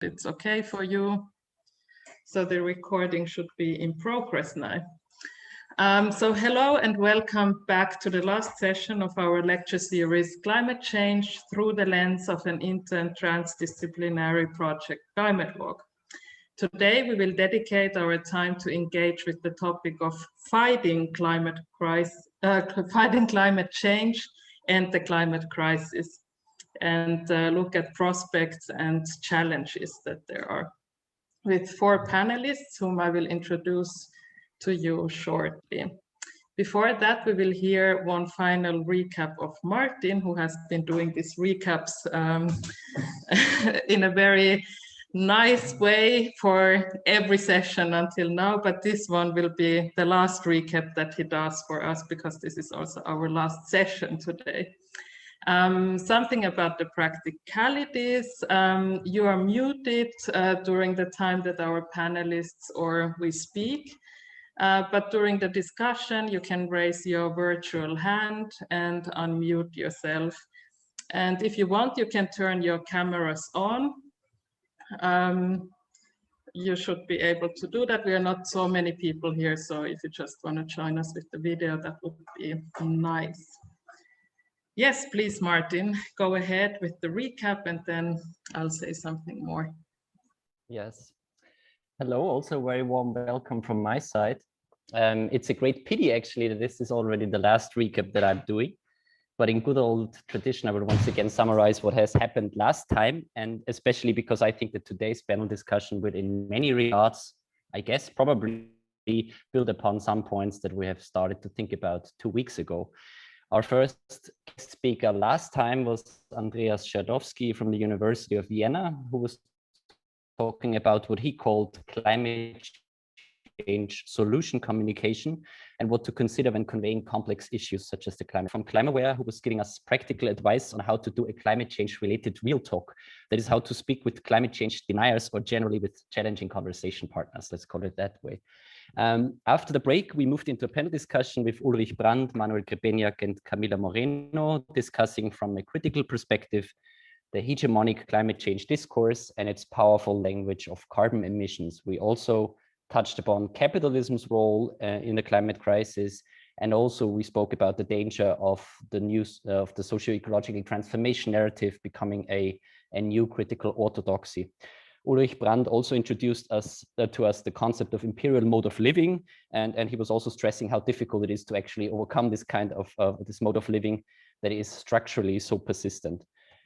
it's okay for you. So the recording should be in progress now. So hello and welcome back to the last session of our lecture series, Climate Change Through the Lens of an Inter- and Transdisciplinary Project, Climate Walk. Today we will dedicate our time to engage with the topic of fighting climate change and the climate crisis, and look at prospects and challenges that there are, with 4 panelists whom I will introduce to you shortly. Before that, we will hear one final recap of Martin, who has been doing these recaps in a very nice way for every session until now, but this one will be the last recap that he does for us, because this is also our last session today. Something about the practicalities. You are muted during the time that our panelists or we speak, but during the discussion, you can raise your virtual hand and unmute yourself. And if you want, you can turn your cameras on. You should be able to do that. We are not so many people here, so if you just want to join us with the video, that would be nice. Yes, please, Martin, go ahead with the recap and then I'll say something more. Yes. Hello, also very warm welcome from my side. It's a great pity, actually, that this is already the last recap that I'm doing. But in good old tradition, I will once again summarize what has happened last time, and especially because I think that today's panel discussion will, in many regards, I guess, probably build upon some points that we have started to think about 2 weeks ago. Our first speaker last time was Andreas Schadowski from the University of Vienna, who was talking about what he called climate change solution communication and what to consider when conveying complex issues such as the climate. From Climaware, who was giving us practical advice on how to do a climate change related real talk. That is how to speak with climate change deniers or generally with challenging conversation partners, let's call it that way. After the break, we moved into a panel discussion with Ulrich Brand, Manuel Grebenjak, and Camila Moreno, discussing from a critical perspective the hegemonic climate change discourse and its powerful language of carbon emissions. We also touched upon capitalism's role in the climate crisis, and also we spoke about the danger of the news of the socio-ecological transformation narrative becoming a new critical orthodoxy. Ulrich Brand also introduced to us the concept of imperial mode of living, and he was also stressing how difficult it is to actually overcome this kind of this mode of living that is structurally so persistent.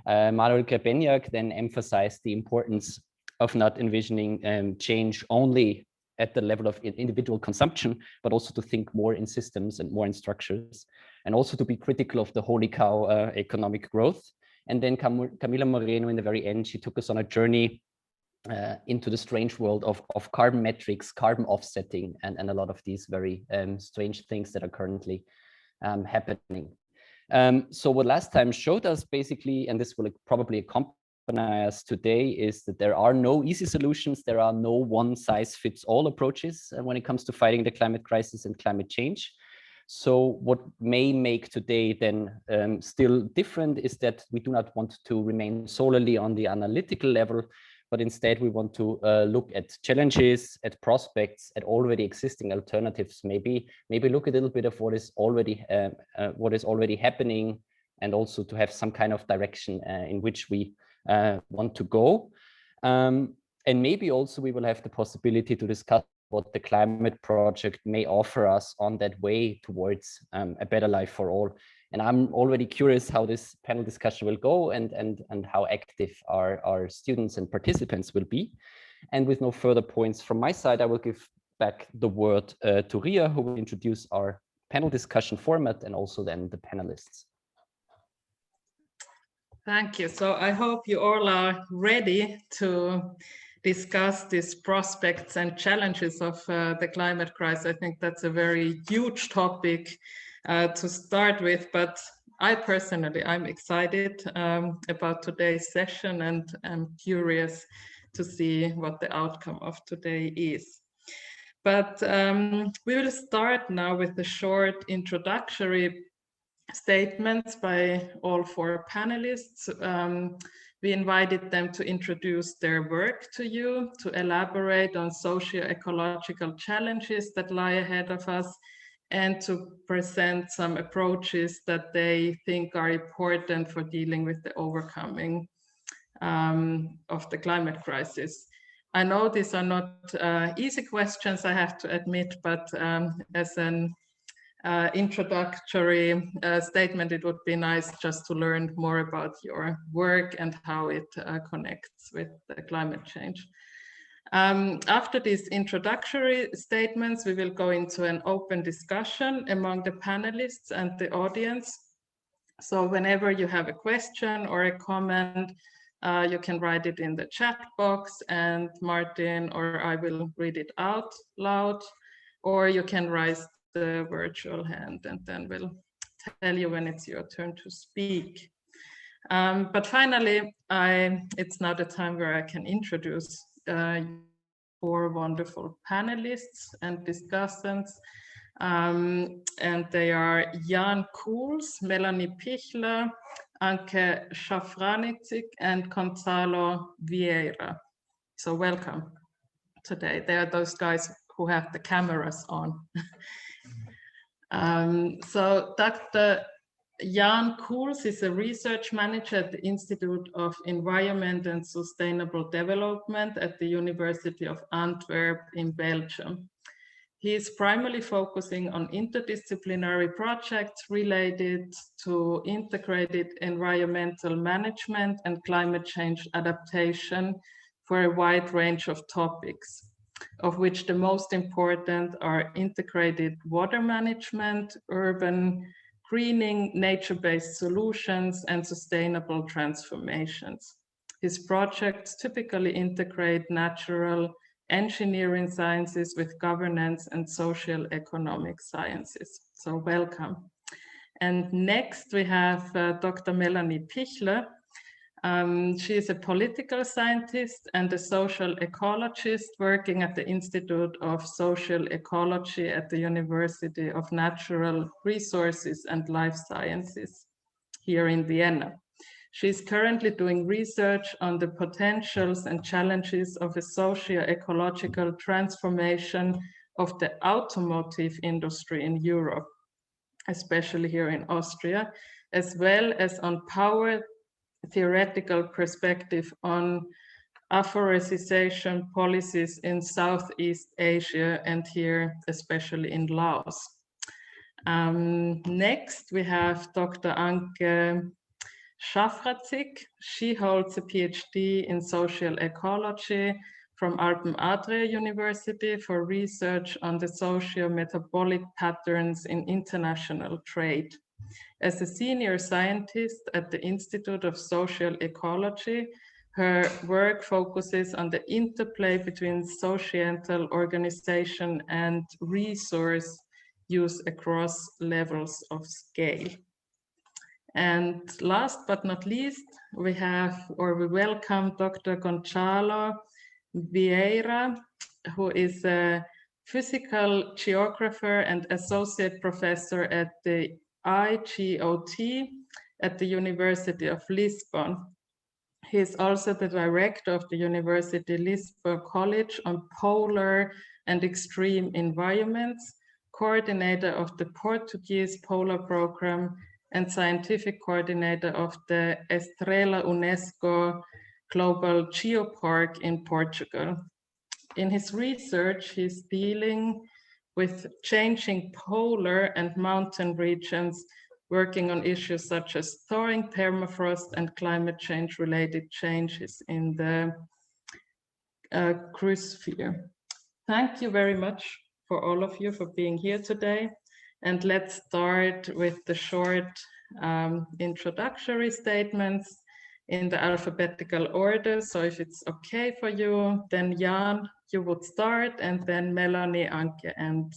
Manuel Grebenjak then emphasized the importance of not envisioning change only at the level of individual consumption, but also to think more in systems and more in structures, and also to be critical of the holy cow economic growth. And then Camila Moreno, in the very end, she took us on a journey into the strange world of carbon metrics, carbon offsetting, and a lot of these very strange things that are currently happening. So what last time showed us basically, and this will probably accompany us today, is that there are no easy solutions. There are no one-size-fits-all approaches when it comes to fighting the climate crisis and climate change. So what may make today then still different is that we do not want to remain solely on the analytical level, but instead we want to look at challenges, at prospects, at already existing alternatives. Maybe look a little bit of what is already happening, and also to have some kind of direction in which we want to go. And maybe also we will have the possibility to discuss what the climate project may offer us on that way towards a better life for all. And I'm already curious how this panel discussion will go and how active our students and participants will be. And with no further points from my side, I will give back the word to Ria, who will introduce our panel discussion format and also then the panelists. Thank you. So I hope you all are ready to discuss these prospects and challenges of the climate crisis. I think that's a very huge topic to start with, but I personally, I'm excited about today's session, and I'm curious to see what the outcome of today is. But we will start now with a short introductory statements by all 4 panelists. We invited them to introduce their work to you, to elaborate on socio-ecological challenges that lie ahead of us, and to present some approaches that they think are important for dealing with the overcoming of the climate crisis. I know these are not easy questions, I have to admit, but as an introductory statement, it would be nice just to learn more about your work and how it connects with the climate change. After these introductory statements, we will go into an open discussion among the panelists and the audience. So whenever you have a question or a comment, you can write it in the chat box and Martin or I will read it out loud, or you can raise the virtual hand and then we'll tell you when it's your turn to speak. But finally, it's now the time where I can introduce 4 wonderful panelists and discussants. And they are Jan Kool's, Melanie Pisler, Anka Shafratzig, and Gonçalo Vieira. So welcome today. They are those guys who have the cameras on. So Dr. Jan Kool's is a research manager at the Institute of Environment and Sustainable Development at the University of Antwerp in Belgium. He is primarily focusing on interdisciplinary projects related to integrated environmental management and climate change adaptation for a wide range of topics, of which the most important are integrated water management, urban greening, nature-based solutions, and sustainable transformations. His projects typically integrate natural engineering sciences with governance and social economic sciences. So welcome. And next we have Dr. Melanie Pisler. She is a political scientist and a social ecologist working at the Institute of Social Ecology at the University of Natural Resources and Life Sciences here in Vienna. She is currently doing research on the potentials and challenges of a socio-ecological transformation of the automotive industry in Europe, especially here in Austria, as well as on power theoretical perspective on afforestation policies in Southeast Asia and here especially in Laos. Next we have Dr. Anke Shafratzig. She holds a PhD in social ecology from Alpen Adria University for research on the socio-metabolic patterns in international trade. As a senior scientist at the Institute of Social Ecology, her work focuses on the interplay between societal organization and resource use across levels of scale. And last but not least, we welcome Dr. Gonçalo Vieira, who is a physical geographer and associate professor at the IGOT at the University of Lisbon. He is also the director of the University Lisbon College on Polar and Extreme Environments, coordinator of the Portuguese Polar Program, and scientific coordinator of the Estrela UNESCO Global Geo-Park in Portugal. In his research, he's dealing with changing polar and mountain regions, working on issues such as thawing permafrost and climate change related changes in the cryosphere. Thank you very much for all of you for being here today. And let's start with the short introductory statements in the alphabetical order. So if it's okay for you, then Jan, you would start, and then Melanie, Anke, and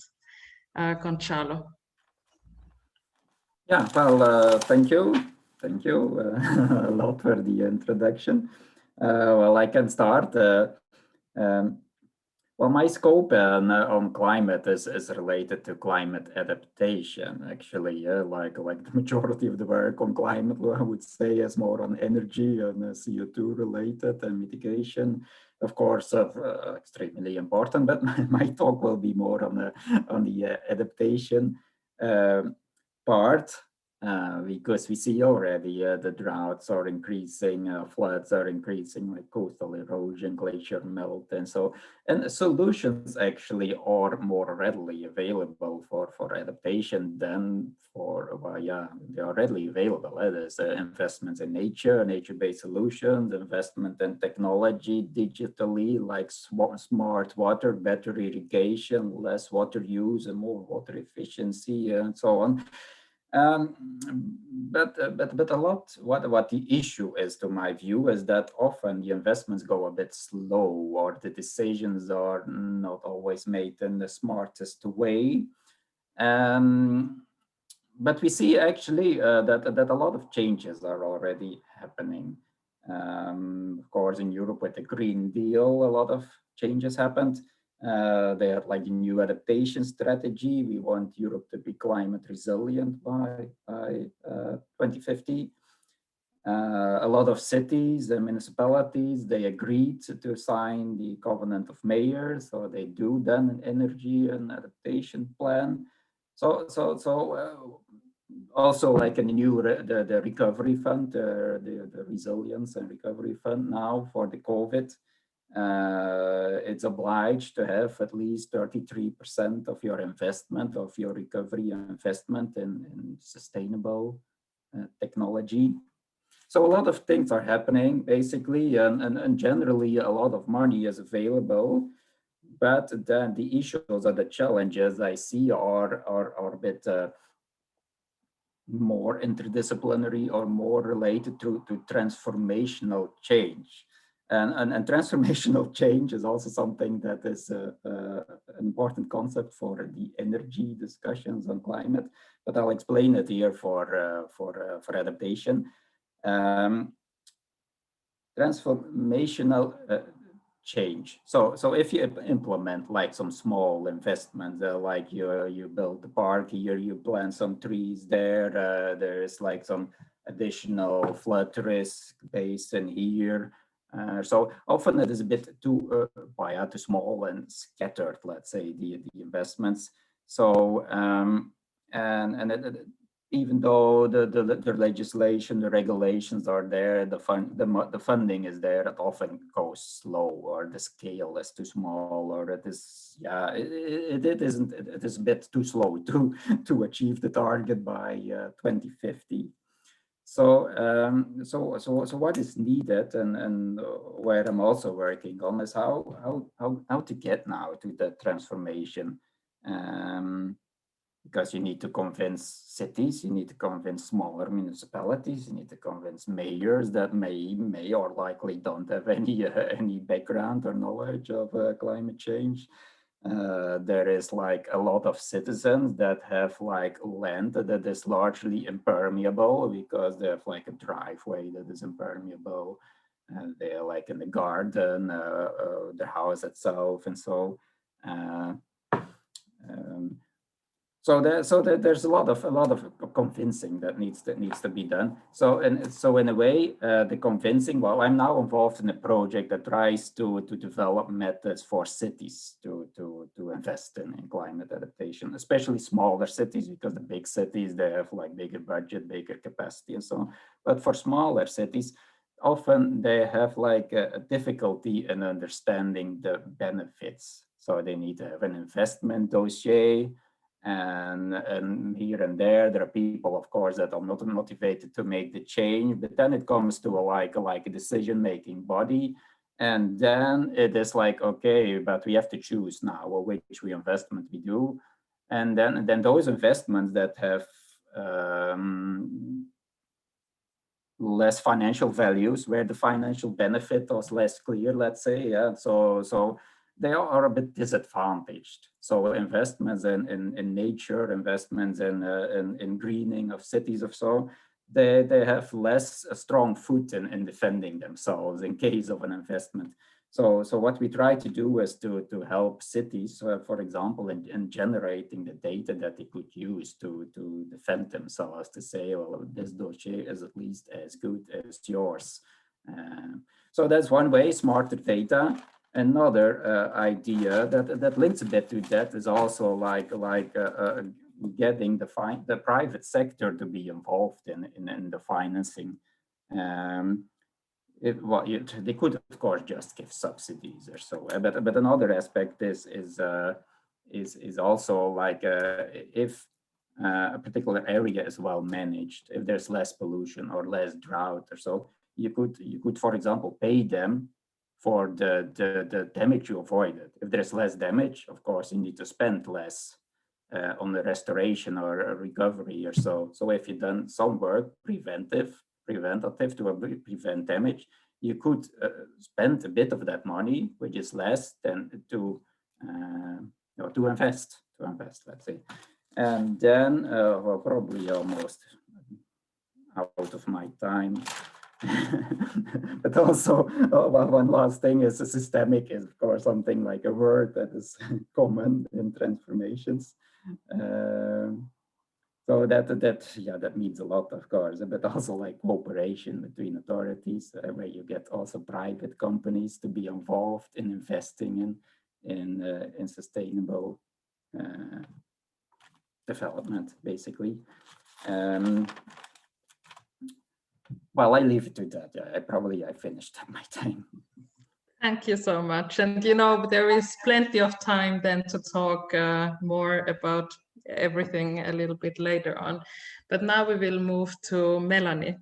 Gonçalo. Yeah, well, thank you. Thank you a lot for the introduction. Well, I can start. Well, Well, my scope on climate is related to climate adaptation. Actually, like the majority of the work on climate, I would say, is more on energy and CO2 related and mitigation. Of course, extremely important, but my talk will be more on the adaptation part. Because we see already the droughts are increasing, floods are increasing, like coastal erosion, glacier melt, and so. And solutions actually are more readily available for adaptation than for, well, yeah, they are readily available. There's investments in nature-based solutions, investment in technology, digitally, like smart water, better irrigation, less water use, and more water efficiency, and so on. But a lot, what the issue is, to my view, is that often the investments go a bit slow, or the decisions are not always made in the smartest way. But we see actually that a lot of changes are already happening. Of course, in Europe with the Green Deal, a lot of changes happened. They had like a new adaptation strategy. We want Europe to be climate resilient by 2050. A lot of cities and municipalities, they agreed to sign the Covenant of Mayors, so they do then an energy and adaptation plan. So also like in the new the recovery fund, the resilience and recovery fund now for the COVID. It's obliged to have at least 33% of your investment, of your recovery investment in sustainable technology. So a lot of things are happening basically, and generally a lot of money is available, but then the issues or the challenges I see are a bit more interdisciplinary or more related to transformational change. And transformational change is also something that is an important concept for the energy discussions on climate, but I'll explain it here for adaptation. Transformational change. So if you implement like some small investments, like you build the park here, you plant some trees there, there's like some additional flood risk basin here. So often it is a bit too small and scattered, let's say, the investments. So even though the legislation, the regulations are there, the funding is there, it often goes slow, or the scale is too small, or it is, yeah, it is a bit too slow to achieve the target by 2050. So what is needed, and where I'm also working on, is how to get now to the transformation. Because you need to convince cities, you need to convince smaller municipalities, you need to convince mayors that may or likely don't have any background or knowledge of climate change. There is like a lot of citizens that have like land that is largely impermeable because they have like a driveway that is impermeable, and they're like in the garden, the house itself, and so. So there's a lot of convincing that needs to be done. So in a way, the convincing. Well, I'm now involved in a project that tries to develop methods for cities to invest in climate adaptation, especially smaller cities, because the big cities, they have like bigger budget, bigger capacity, and so on. But for smaller cities, often they have like a difficulty in understanding the benefits. So they need to have an investment dossier. And here and there are people, of course, that are not motivated to make the change, but then it comes to a decision-making body, and then it is like, okay, but we have to choose now which investment we do, and then those investments that have less financial values, where the financial benefit was less clear, let's say, yeah, so they are a bit disadvantaged. So investments in nature, investments in greening of cities or so, they have less a strong foot in defending themselves in case of an investment. So what we try to do is to help cities, for example, in generating the data that they could use to defend themselves, to say, well, this dossier is at least as good as yours. So that's one way, smarter data. Another idea that links a bit to that is also getting the private sector to be involved in the financing. They could, of course, just give subsidies or so, but another aspect is also like if a particular area is well managed, if there's less pollution or less drought or so, you could, for example, pay them for the damage you avoided. If there's less damage, of course, you need to spend less on the restoration or recovery or so. So if you've done some work preventative to prevent damage, you could spend a bit of that money, which is less than to invest, let's say. And then, well, probably almost out of my time. But also, one last thing is systemic is, of course, something like a word that is common in transformations. So that means a lot, of course, but also like cooperation between authorities, where you get also private companies to be involved in investing in sustainable development, basically. Well, I leave it to that. Yeah, I finished my time. Thank you so much. And there is plenty of time then to talk more about everything a little bit later on. But now we will move to Melanie.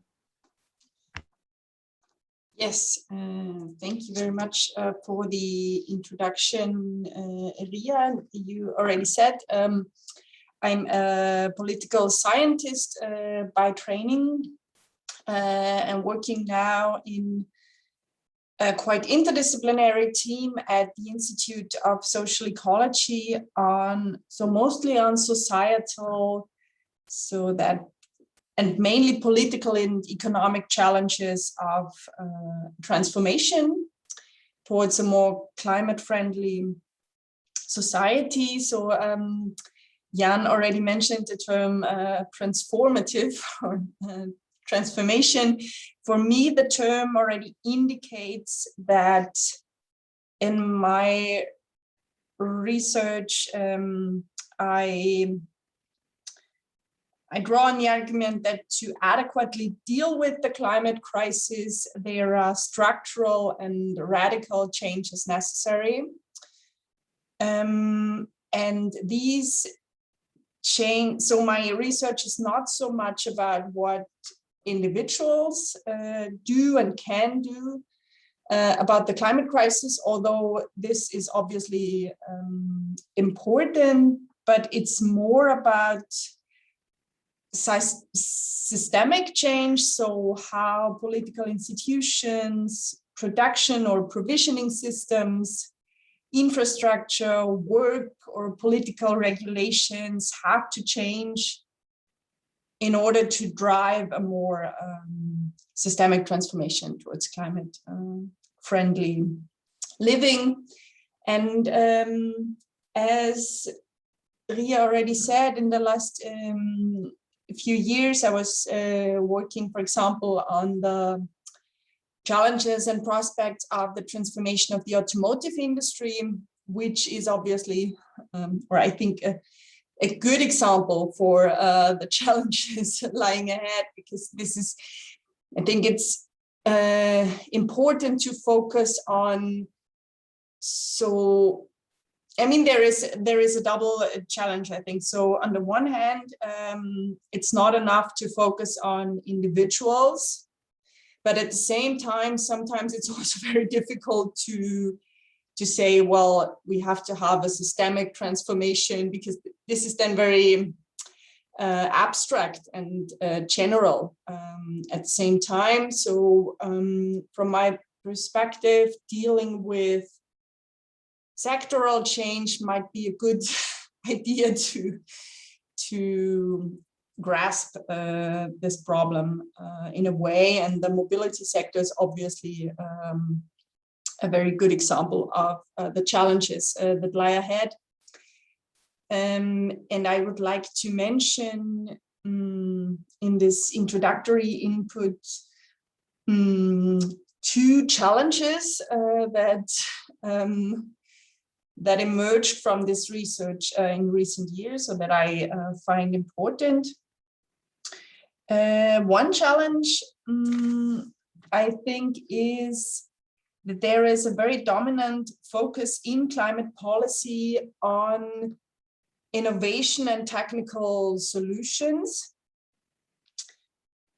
Yes, thank you very much for the introduction, Ria. You already said I'm a political scientist by training and working now in a quite interdisciplinary team at the Institute of Social Ecology mostly on societal, and mainly political and economic challenges of transformation towards a more climate-friendly society. So Jan already mentioned the term transformative or transformation. For me, the term already indicates that in my research, I draw on the argument that to adequately deal with the climate crisis, there are structural and radical changes necessary. And these change, so my research is not so much about what individuals do and can do about the climate crisis, although this is obviously important, but it's more about systemic change. So how political institutions, production or provisioning systems, infrastructure, work or political regulations have to change in order to drive a more systemic transformation towards climate friendly living. And as Ria already said, in the last few years, I was working, for example, on the challenges and prospects of the transformation of the automotive industry, which is obviously, or I think, a good example for the challenges lying ahead, because this is, I think it's important to focus on. So, I mean, there is a double challenge, I think. So on the one hand, it's not enough to focus on individuals, but at the same time, sometimes it's also very difficult to say, well, we have to have a systemic transformation, because this is then very abstract and general at the same time. So from my perspective, dealing with sectoral change might be a good idea to grasp this problem in a way, and the mobility sector is obviously a very good example of the challenges that lie ahead. And I would like to mention in this introductory input two challenges that emerged from this research in recent years, so that I find important. One challenge, I think, is that there is a very dominant focus in climate policy on innovation and technical solutions.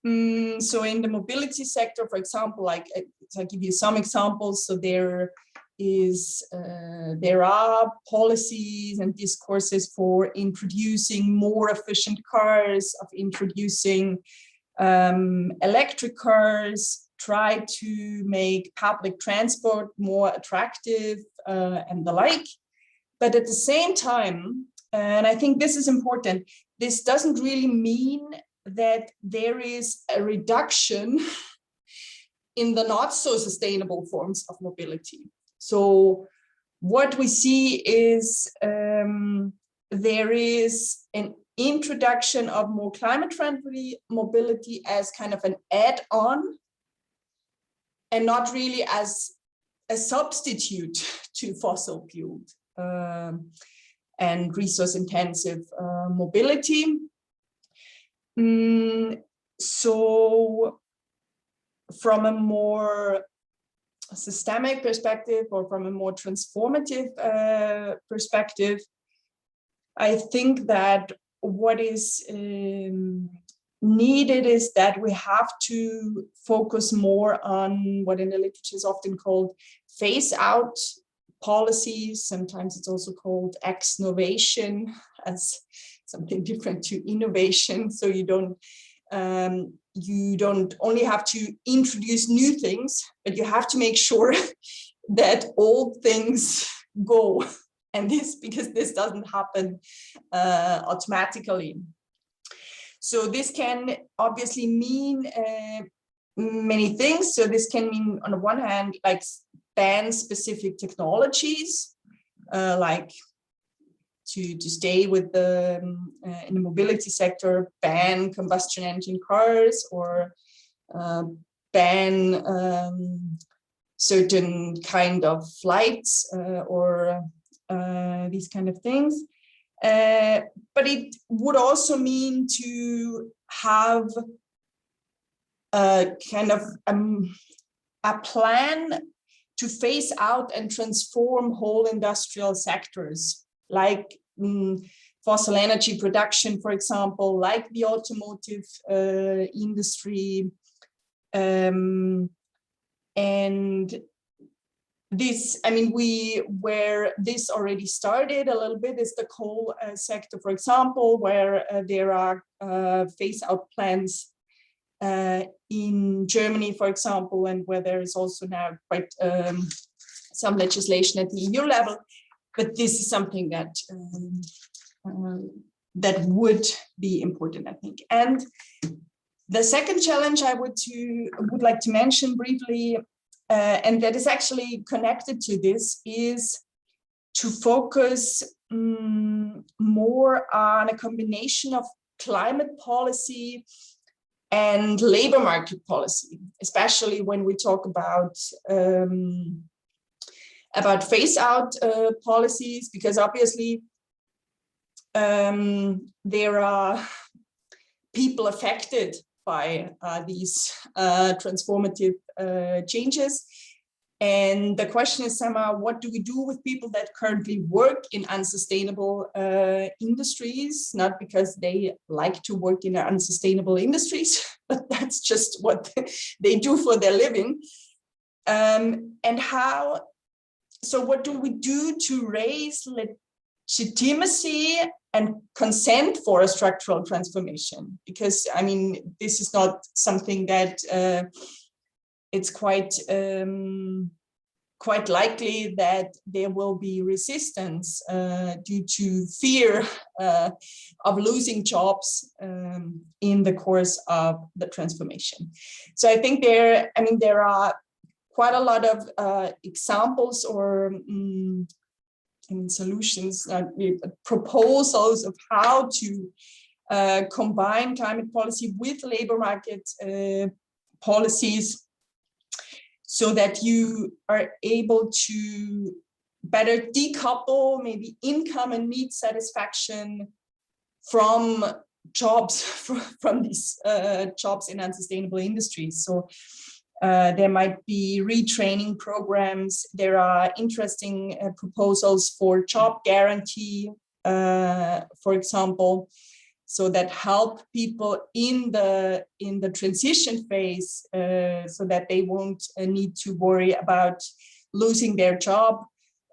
So in the mobility sector, for example, like I'll give you some examples. So there are policies and discourses for introducing more efficient cars, of introducing electric cars, try to make public transport more attractive and the like. But at the same time, and I think this is important, this doesn't really mean that there is a reduction in the not so sustainable forms of mobility. So what we see is there is an introduction of more climate-friendly mobility as kind of an add-on and not really as a substitute to fossil-fueled and resource-intensive mobility. So from a more systemic perspective, or from a more transformative perspective, I think that what is needed is that we have to focus more on what in the literature is often called phase-out policies. Sometimes it's also called ex-novation, as something different to innovation. So you don't only have to introduce new things, but you have to make sure that old things go. And because this doesn't happen automatically. So this can obviously mean many things. So this can mean, on the one hand, like ban specific technologies, like to stay with the in the mobility sector, ban combustion engine cars, or ban certain kind of flights or these kind of things. But it would also mean to have a kind of a plan to phase out and transform whole industrial sectors, like fossil energy production, for example, like the automotive industry. And this, I mean, where this already started a little bit is the coal sector, for example, where there are phase out plans in Germany, for example, and where there is also now quite some legislation at the EU level. But this is something that that would be important, I think. And the second challenge I would like to mention briefly, and that is actually connected to this, is to focus more on a combination of climate policy and labor market policy, especially when we talk about phase-out policies, because obviously there are people affected by these transformative changes. And the question is somehow, what do we do with people that currently work in unsustainable industries, not because they like to work in unsustainable industries, but that's just what they do for their living. And how, so what do we do to raise legitimacy and consent for a structural transformation? Because, I mean, this is not something that it's quite likely that there will be resistance due to fear of losing jobs in the course of the transformation. So I think there are quite a lot of examples or solutions, proposals of how to combine climate policy with labor market policies, so that you are able to better decouple maybe income and need satisfaction from jobs, from these jobs in unsustainable industries. So there might be retraining programs. There are interesting proposals for job guarantee, for example, so that help people in the transition phase, so that they won't need to worry about losing their job.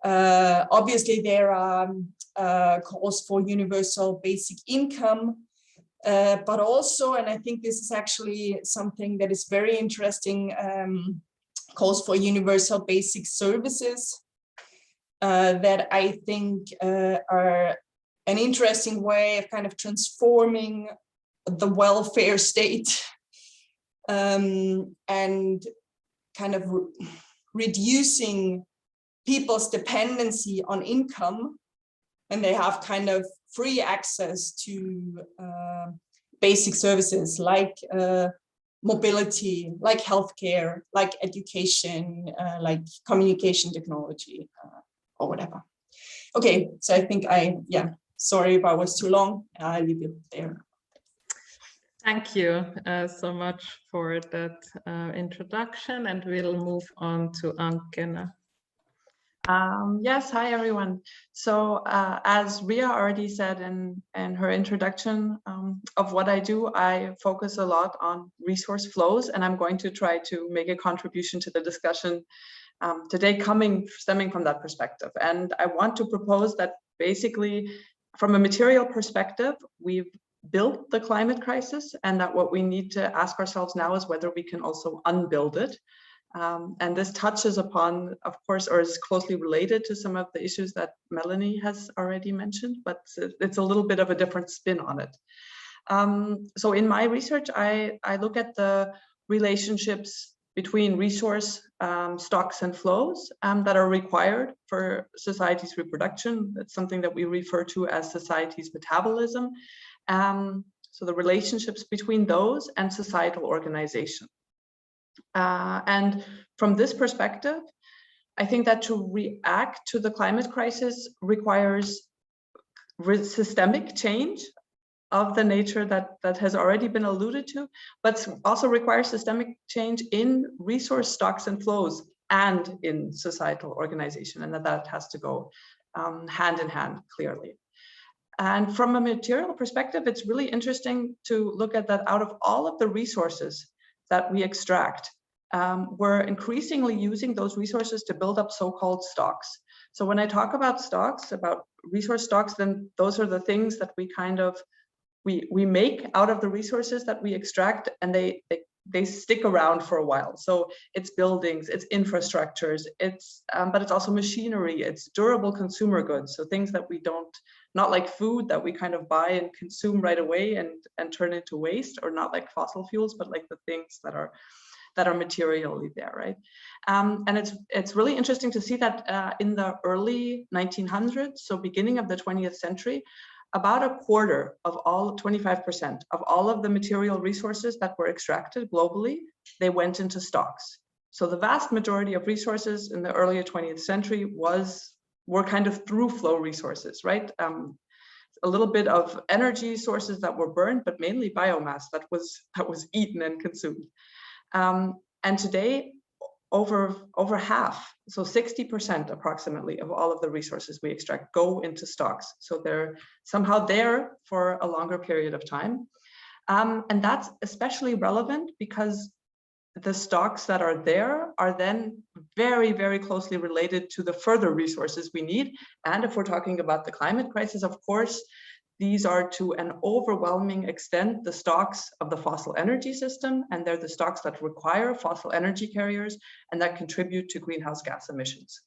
Obviously, there are calls for universal basic income, but also, and I think this is actually something that is very interesting, calls for universal basic services that I think are an interesting way of kind of transforming the welfare state and kind of reducing people's dependency on income, and they have kind of free access to basic services like mobility, like healthcare, like education, like communication technology, or whatever. Okay, so I think sorry if I was too long, I'll leave it there. Thank you so much for that introduction, and we'll move on to Anke now. Yes, hi everyone. So as Ria already said in her introduction of what I do, I focus a lot on resource flows, and I'm going to try to make a contribution to the discussion today stemming from that perspective. And I want to propose that basically from a material perspective, we've built the climate crisis, and that what we need to ask ourselves now is whether we can also unbuild it. And this touches upon, of course, or is closely related to some of the issues that Melanie has already mentioned, but it's a little bit of a different spin on it. So in my research, I look at the relationships between resource stocks and flows that are required for society's reproduction. That's something that we refer to as society's metabolism. So the relationships between those and societal organization. And from this perspective, I think that to react to the climate crisis requires systemic change of the nature that has already been alluded to, but also requires systemic change in resource stocks and flows and in societal organization, and that has to go hand in hand clearly. And from a material perspective, it's really interesting to look at that out of all of the resources that we extract, we're increasingly using those resources to build up so-called stocks. So when I talk about stocks, about resource stocks, then those are the things that we kind of, we make out of the resources that we extract, and they stick around for a while. So it's buildings, it's infrastructures, it's but it's also machinery, it's durable consumer goods. So things that we don't, not like food that we kind of buy and consume right away and turn into waste, or not like fossil fuels, but like the things that are materially there, right? And it's really interesting to see that in the early 1900s, so beginning of the 20th century, about a quarter of all, 25% of all of the material resources that were extracted globally, they went into stocks. So the vast majority of resources in the earlier 20th century were kind of through flow resources, right? A little bit of energy sources that were burned, but mainly biomass that was eaten and consumed. And today, over half, so 60% approximately of all of the resources we extract go into stocks. So they're somehow there for a longer period of time. And that's especially relevant because the stocks that are there are then very, very closely related to the further resources we need. And if we're talking about the climate crisis, of course, these are to an overwhelming extent the stocks of the fossil energy system, and they're the stocks that require fossil energy carriers and that contribute to greenhouse gas emissions.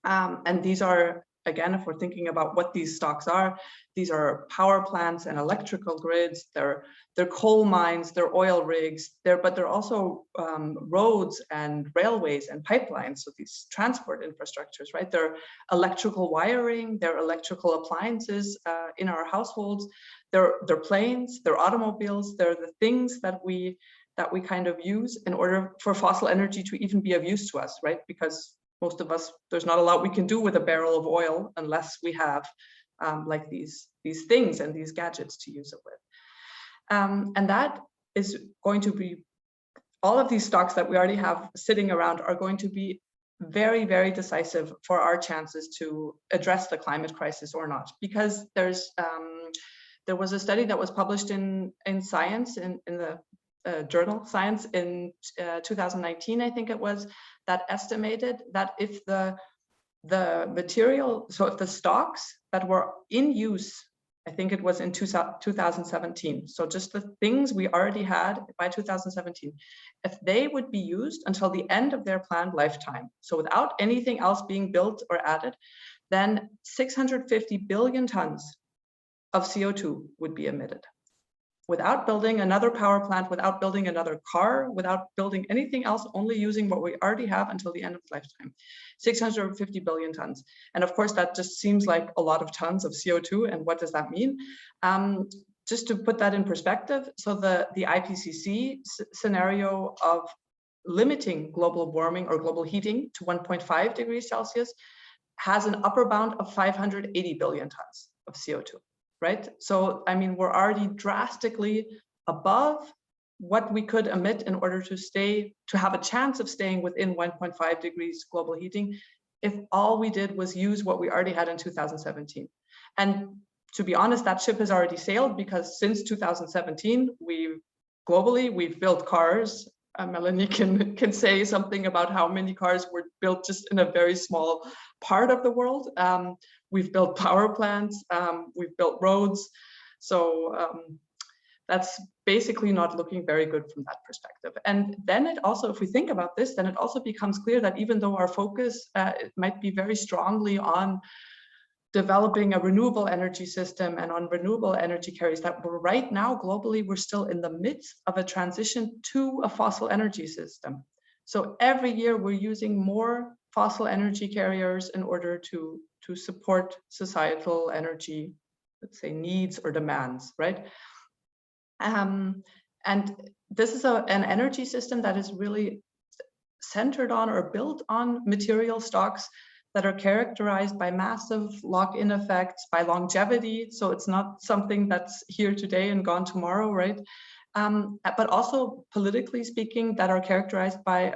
And these are again, if we're thinking about what these stocks are, these are power plants and electrical grids, they're coal mines, they're oil rigs, but they're also roads and railways and pipelines, so these transport infrastructures, right? They're electrical wiring, they're electrical appliances in our households, they're planes, they're automobiles, they're the things that we kind of use in order for fossil energy to even be of use to us, right? Because most of us, there's not a lot we can do with a barrel of oil unless we have like these things and these gadgets to use it with. And that is going to be, all of these stocks that we already have sitting around are going to be very, very decisive for our chances to address the climate crisis or not. Because there was a study that was published in Science, in the journal Science in 2019, I think it was, that estimated that if the material, so if the stocks that were in use, I think it was in 2017, so just the things we already had by 2017, if they would be used until the end of their planned lifetime, so without anything else being built or added, then 650 billion tons of CO2 would be emitted. Without building another power plant, without building another car, without building anything else, only using what we already have until the end of the lifetime, 650 billion tons. And of course, that just seems like a lot of tons of CO2. And what does that mean? Just to put that in perspective, so the IPCC scenario of limiting global warming or global heating to 1.5 degrees Celsius has an upper bound of 580 billion tons of CO2. Right? So, I mean, we're already drastically above what we could emit in order to have a chance of staying within 1.5 degrees global heating, if all we did was use what we already had in 2017. And to be honest, that ship has already sailed, because since 2017, we've built cars. Melanie can say something about how many cars were built just in a very small part of the world. We've built power plants, we've built roads. So that's basically not looking very good from that perspective. And then it also, if we think about this, then it also becomes clear that even though our focus might be very strongly on developing a renewable energy system and on renewable energy carriers, that right now globally, we're still in the midst of a transition to a fossil energy system. So every year we're using more fossil energy carriers in order to support societal energy, let's say, needs or demands, right? And this is an energy system that is really centered on or built on material stocks that are characterized by massive lock-in effects, by longevity. So it's not something that's here today and gone tomorrow, right? But also politically speaking, that are characterized by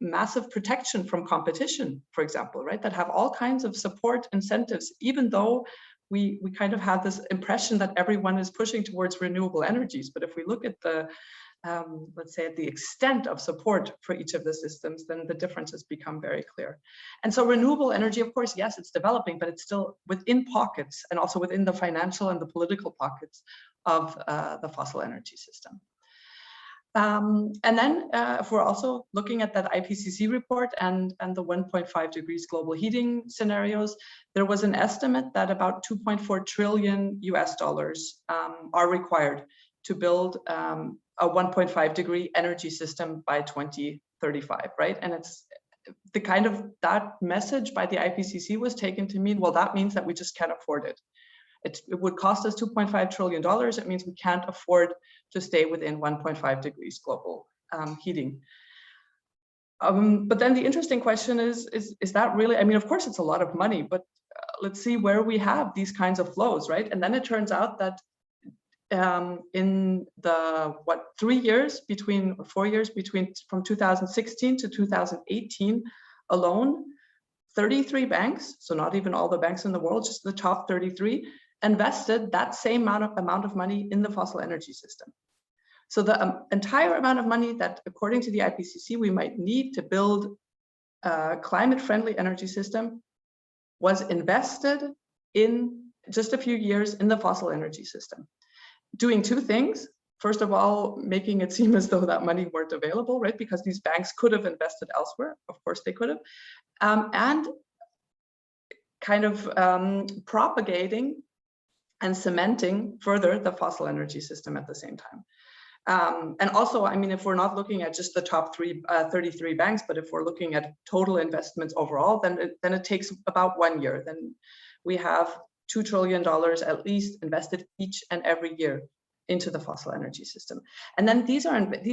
massive protection from competition, for example, right? That have all kinds of support incentives, even though we kind of have this impression that everyone is pushing towards renewable energies. But if we look at the let's say, at the extent of support for each of the systems, then the differences become very clear. And so renewable energy, of course, yes, it's developing, but it's still within pockets and also within the financial and the political pockets of the fossil energy system. And then if we're also looking at that IPCC report and the 1.5 degrees global heating scenarios, there was an estimate that about $2.4 trillion US are required to build a 1.5 degree energy system by 2035, right? And it's the kind of, that message by the IPCC was taken to mean, well, that means that we just can't afford it. It would cost us $2.5 trillion. It means we can't afford to stay within 1.5 degrees global heating. But then the interesting question is that really, I mean, of course, it's a lot of money, but let's see where we have these kinds of flows, right? And then it turns out that in the 4 years between from 2016 to 2018 alone, 33 banks, so not even all the banks in the world, just the top 33, invested that same amount of money in the fossil energy system. So the entire amount of money that, according to the IPCC, we might need to build a climate-friendly energy system was invested in just a few years in the fossil energy system. Doing two things. First of all, making it seem as though that money weren't available, right? Because these banks could have invested elsewhere. Of course they could have. And kind of propagating and cementing further the fossil energy system at the same time. And also, I mean, if we're not looking at just the top 33 banks, but if we're looking at total investments overall, then it takes about 1 year. Then we have $2 trillion at least invested each and every year into the fossil energy system. And then these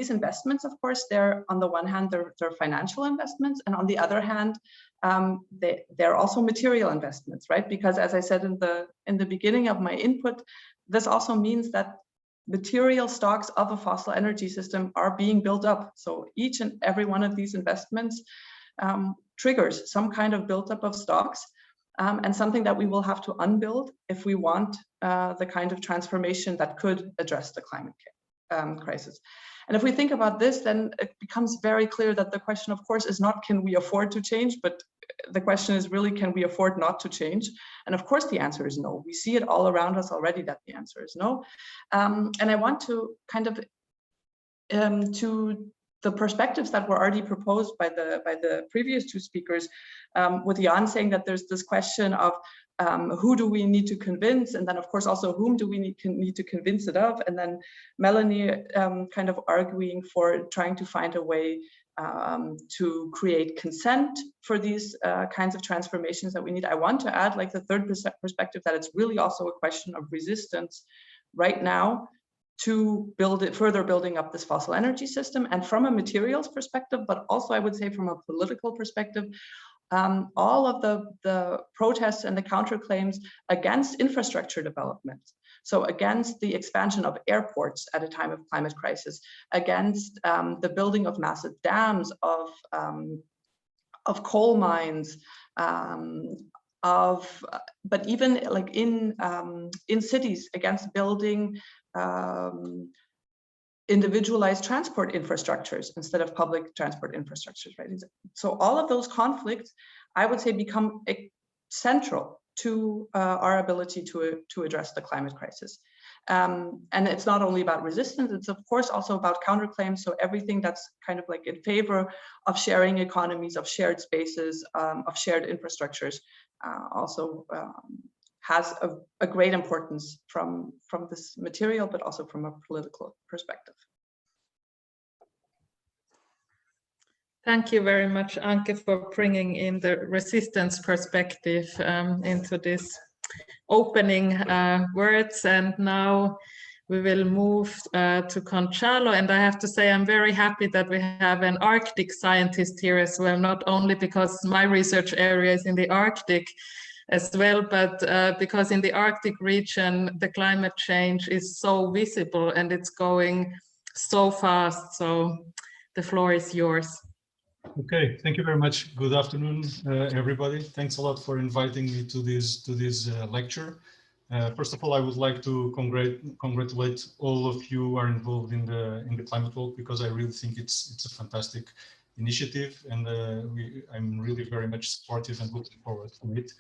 investments, of course, they're on the one hand, they're financial investments, and on the other hand, they're also material investments, right? Because as I said in the beginning of my input, this also means that material stocks of a fossil energy system are being built up. So each and every one of these investments triggers some kind of built up of stocks, and something that we will have to unbuild if we want the kind of transformation that could address the climate crisis. And if we think about this, then it becomes very clear that the question, of course, is not can we afford to change, but the question is really, can we afford not to change? And of course, the answer is no. We see it all around us already that the answer is no. And I want to kind of, to the perspectives that were already proposed by the previous two speakers, with Jan saying that there's this question of who do we need to convince, and then of course also whom do we need to convince it of, and then Melanie kind of arguing for trying to find a way to create consent for these kinds of transformations that we need. I want to add, like, the third perspective, that it's really also a question of resistance right now to further building up this fossil energy system, and from a materials perspective, but also I would say from a political perspective, all of the protests and the counterclaims against infrastructure development. So against the expansion of airports at a time of climate crisis, against the building of massive dams, of coal mines, but even like in cities, against building individualized transport infrastructures instead of public transport infrastructures, right? So all of those conflicts, I would say, become central to our ability to address the climate crisis. And it's not only about resistance, it's of course also about counterclaims. So everything that's kind of like in favor of sharing economies, of shared spaces, of shared infrastructures, also has a great importance from this material, but also from a political perspective. Thank you very much, Anke, for bringing in the resistance perspective into this opening words. And now we will move to Gonçalo. And I have to say, I'm very happy that we have an Arctic scientist here as well, not only because my research area is in the Arctic as well, but because in the Arctic region, the climate change is so visible and it's going so fast. So the floor is yours. Okay, thank you very much. Good afternoon, everybody. Thanks a lot for inviting me to this lecture. First of all, I would like to congratulate all of you who are involved in the climate walk, because I really think it's a fantastic initiative, and I'm really very much supportive and looking forward to it,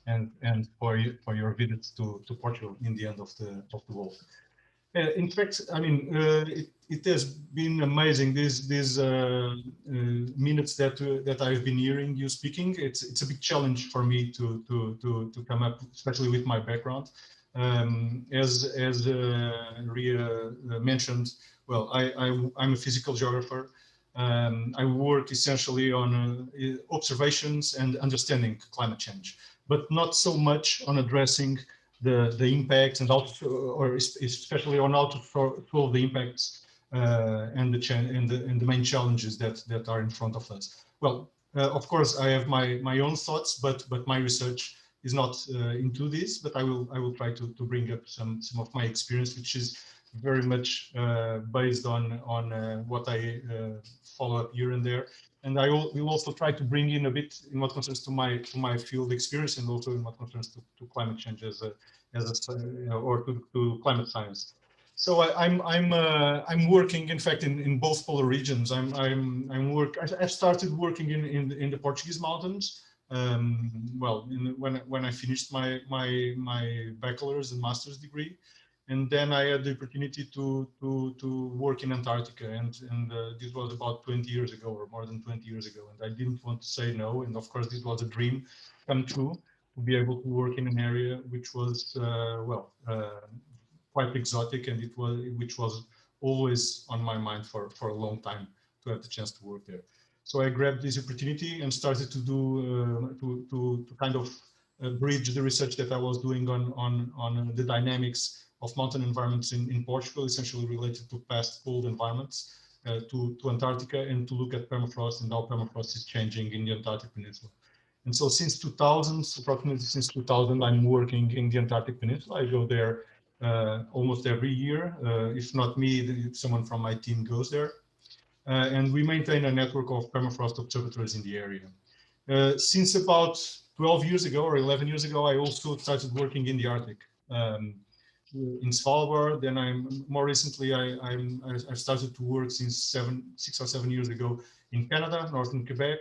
and for your visit to Portugal in the end of the walk. In fact, I mean, it has been amazing these minutes that I've been hearing you speaking. It's a big challenge for me to come up, especially with my background. As Ria mentioned, well, I'm a physical geographer. I work essentially on observations and understanding climate change, but not so much on addressing the impacts and or especially on how to solve the impacts and the main challenges that are in front of us. Well, of course, I have my own thoughts, but my research is not into this. But I will try to bring up some of my experience, which is very much based on what I follow up here and there. And I will also try to bring in a bit in what concerns to my field experience, and also in what concerns to climate change or to climate science. So I'm working, in fact, in both polar regions. I started working in the Portuguese mountains. Well, when I finished my bachelor's and master's degree. And then I had the opportunity to work in Antarctica, and this was about 20 years ago, or more than 20 years ago. And I didn't want to say no. And of course, this was a dream come true be able to work in an area which was quite exotic, and which was always on my mind for a long time to have the chance to work there. So I grabbed this opportunity and started to do to kind of bridge the research that I was doing on the dynamics of mountain environments in Portugal, essentially related to past cold environments, to Antarctica, and to look at permafrost and how permafrost is changing in the Antarctic Peninsula. And so since 2000, approximately since 2000, I'm working in the Antarctic Peninsula. I go there almost every year. If not me, someone from my team goes there. And we maintain a network of permafrost observatories in the area. Since about 12 years ago or 11 years ago, I also started working in the Arctic. In Svalbard, then more recently I've started to work since 6 or 7 years ago in Canada, northern Quebec,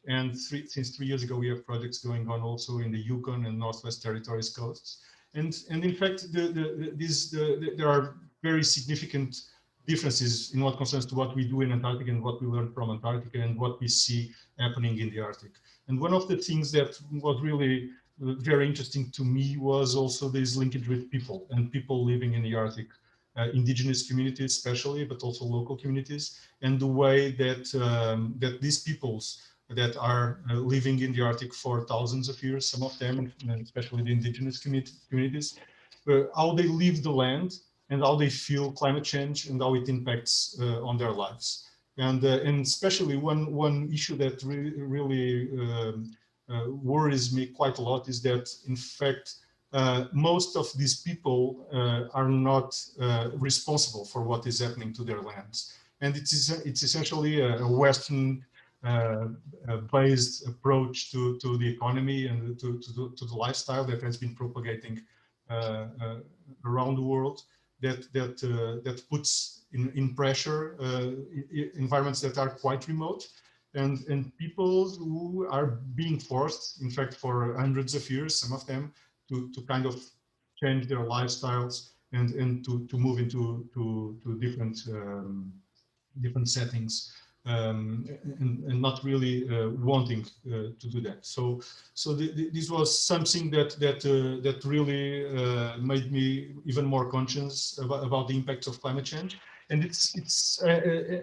and since 3 years ago we have projects going on also in the Yukon and Northwest Territories coasts. And in fact, there are very significant differences in what concerns to what we do in Antarctica and what we learn from Antarctica and what we see happening in the Arctic. And one of the things that was really very interesting to me was also this linkage with people and people living in the Arctic, indigenous communities especially, but also local communities, and the way that that these peoples that are living in the Arctic for thousands of years, some of them, especially the indigenous communities, how they live the land and how they feel climate change and how it impacts on their lives. And especially one issue that really worries me quite a lot is that, in fact, most of these people are not responsible for what is happening to their lands. And it's essentially a Western based approach to the economy and to the lifestyle that has been propagating around the world, that puts in pressure environments that are quite remote, and people who are being forced, in fact, for hundreds of years, some of them, to kind of change their lifestyles and to move into different settings, and not really wanting to do that. So this was something that really made me even more conscious about the impacts of climate change. And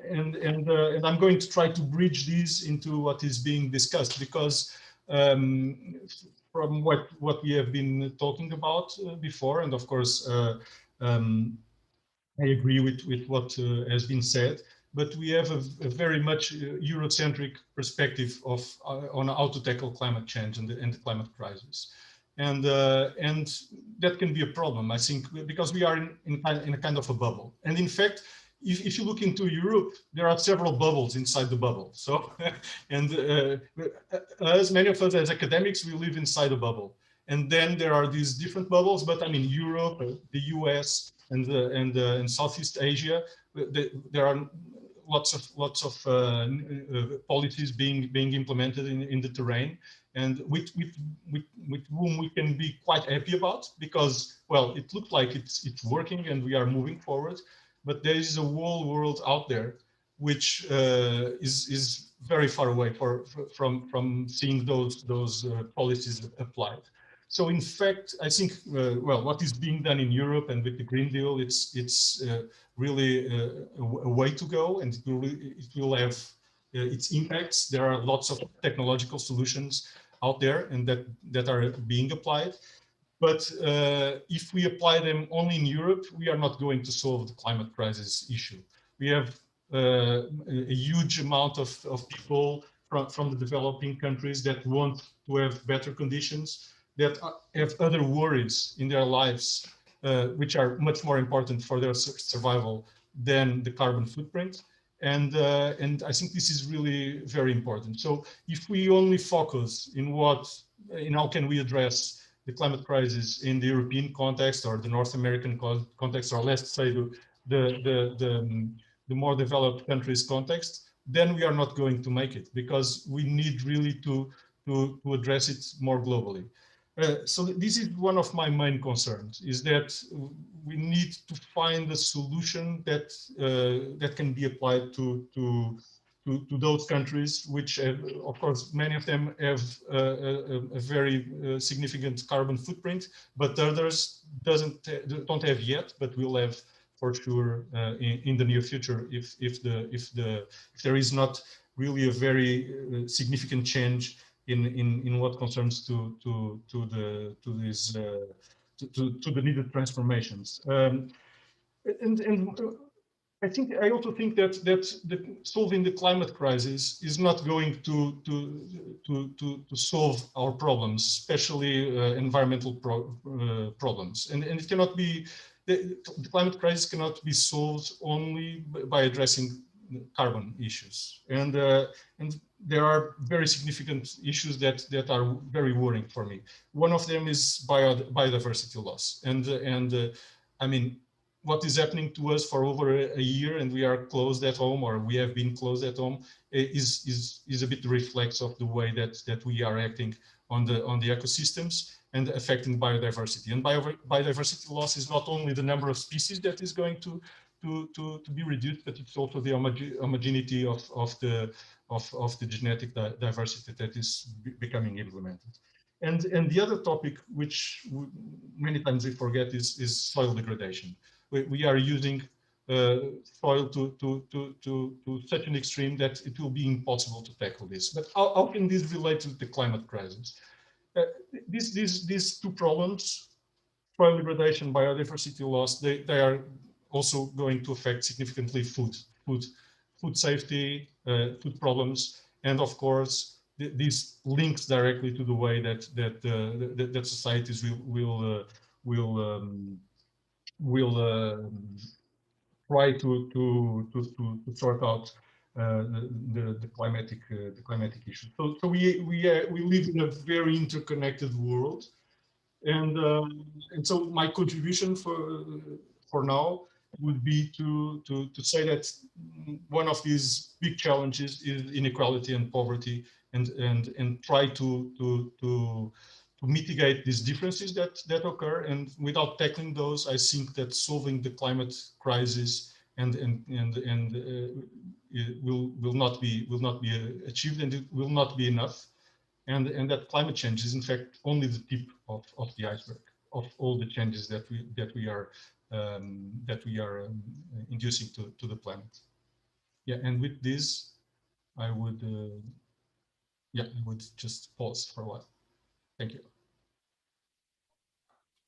and I'm going to try to bridge these into what is being discussed, because from what we have been talking about before, and of course I agree with what has been said, but we have a very much Eurocentric perspective on how to tackle climate change and the climate crisis, and that can be a problem, I think, because we are in a kind of a bubble. And in fact, if you look into Europe, there are several bubbles inside the bubble. So, and as many of us as academics, we live inside a bubble. And then there are these different bubbles, but I mean, Europe, the US, and Southeast Asia, there are lots of policies being implemented in the terrain, and with whom we can be quite happy about, because, well, it looks like it's working and we are moving forward. But there is a whole world out there which is very far away from seeing those policies applied. So in fact, I think, well, what is being done in Europe and with the Green Deal, it's really a way to go, and it will have its impacts. There are lots of technological solutions out there and that are being applied. But if we apply them only in Europe, we are not going to solve the climate crisis issue. We have a huge amount of people from the developing countries that want to have better conditions, that have other worries in their lives, which are much more important for their survival than the carbon footprint. And I think this is really very important. So if we only focus in how can we address the climate crisis in the European context or the North American context, or let's say the more developed countries context, then we are not going to make it, because we need really to address it more globally. So this is one of my main concerns, is that we need to find a solution that can be applied to to those countries, which of course many of them have a very significant carbon footprint, but others don't have yet, but will have for sure in the near future if there is not really a very significant change in what concerns to the needed transformations. I also think that solving the climate crisis is not going to solve our problems, especially environmental problems, and it cannot be. The climate crisis cannot be solved only by addressing carbon issues, and there are very significant issues that are very worrying for me. One of them is biodiversity loss, and I mean, what is happening to us for over a year, and we are closed at home, or we have been closed at home, is a bit reflex of the way that we are acting on the ecosystems and affecting biodiversity. And biodiversity loss is not only the number of species that is going to be reduced, but it's also the homogeneity of the genetic diversity that is becoming implemented. And the other topic, which many times we forget, is soil degradation. We are using soil to such an extreme that it will be impossible to tackle this. But how can this relate to the climate crisis? These two problems, soil degradation, biodiversity loss, they are also going to affect significantly food safety, food problems, and of course this links directly to the way that societies will try to sort out the climatic issue. So we live in a very interconnected world, and so my contribution for now would be to say that one of these big challenges is inequality and poverty, and try to mitigate these differences that occur. And without tackling those, I think that solving the climate crisis will not be achieved, and it will not be enough. And that climate change is in fact only the tip of the iceberg of all the changes that we are inducing to the planet. Yeah, and with this, I would just pause for a while. Thank you.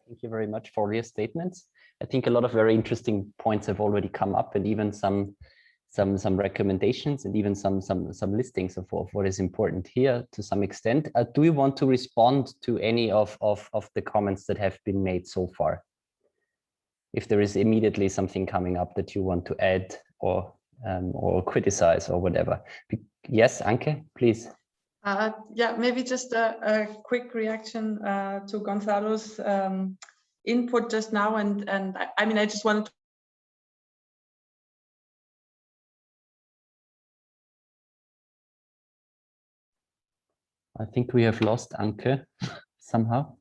Thank you very much for your statements. I think a lot of very interesting points have already come up, and even some recommendations, and even some listings of what is important here to some extent. Do you want to respond to any of the comments that have been made so far? If there is immediately something coming up that you want to add or criticize or whatever. Yes, Anke, please. Yeah, maybe just a quick reaction to Gonçalo's input just now, and I mean, I just wanted to I think we have lost Anke somehow.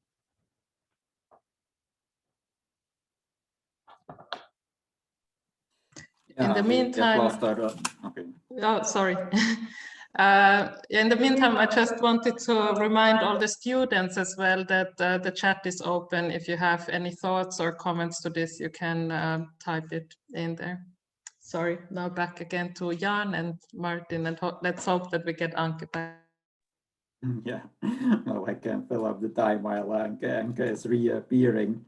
In the meantime, okay. Oh, sorry. In the meantime, I just wanted to remind all the students as well that the chat is open. If you have any thoughts or comments to this, you can type it in there. Sorry, now back again to Jan and Martin, and let's hope that we get Anke back. Yeah, well, I can fill up the time while Anke is reappearing.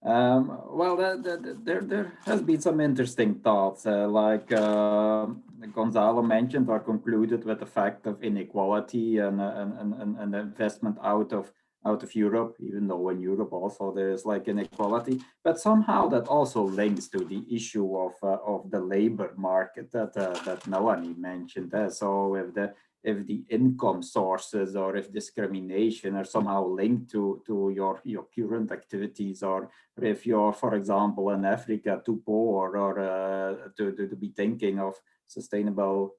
Well, there has been some interesting thoughts, like Gonçalo mentioned or concluded with the fact of inequality and investment out of Europe, even though in Europe also there is like inequality, but somehow that also links to the issue of the labor market that Melanie mentioned. So if the income sources or if discrimination are somehow linked to your current activities, or if you're, for example, in Africa too poor or to be thinking of sustainable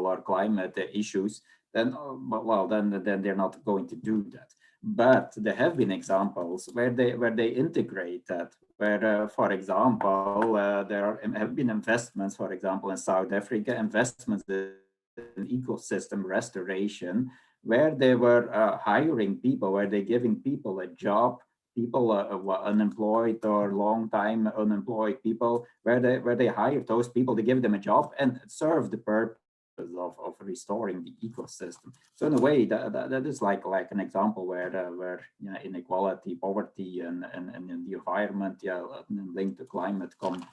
or climate issues, then well, then they're not going to do that. But there have been examples where they integrate that, where, for example, have been investments, for example, in South Africa, investments in ecosystem restoration, where they were hiring people, where they're giving people a job, people unemployed or long time unemployed people, where they hire those people, they give them a job and serve the purpose of restoring the ecosystem. So in a way, that is like an example where you know, inequality, poverty, and the environment, yeah, and linked to climate come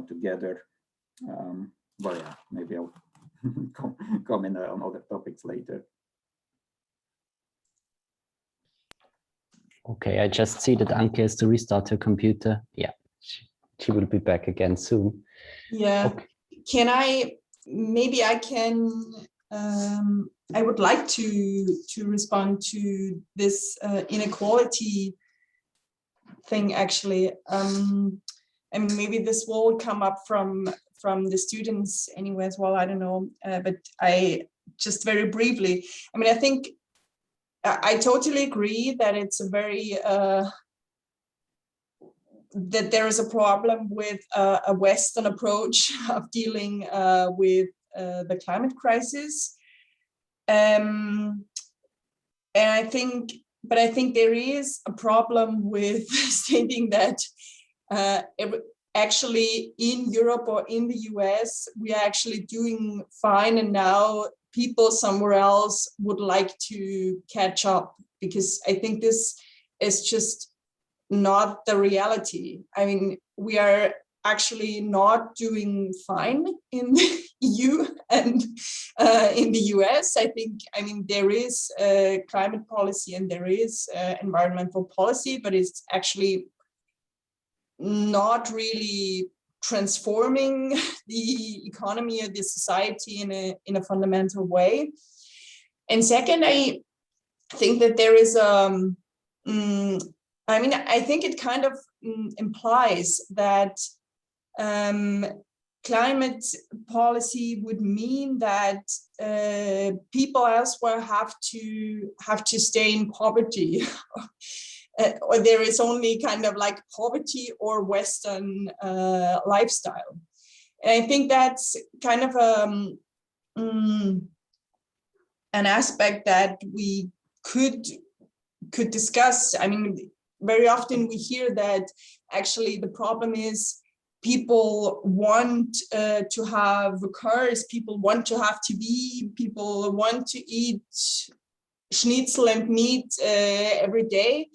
together. Well, yeah, maybe I'll come in on other topics later. Okay, I just see that Anke has to restart her computer. Yeah, she will be back again soon. Yeah. Okay. Can maybe I can, I would like to respond to this inequality thing, actually. And maybe this will come up from the students anyway as well, I don't know, but I just very briefly, I mean, I think I totally agree that it's a very, that there is a problem with a Western approach of dealing with the climate crisis. And I think there is a problem with stating that actually in Europe or in the US, we are actually doing fine, and now people somewhere else would like to catch up, because I think this is just not the reality. I mean, we are actually not doing fine in the EU and in the US. I mean, there is climate policy and there is environmental policy, but it's actually not really transforming the economy or the society in a fundamental way. And second, I think that there is I mean, I think it kind of implies that climate policy would mean that people elsewhere have to stay in poverty, or there is only kind of like poverty or Western lifestyle. And I think that's kind of an aspect that we could discuss. I mean, very often we hear that actually the problem is people want to have cars, people want to have TV, people want to eat schnitzel and meat every day.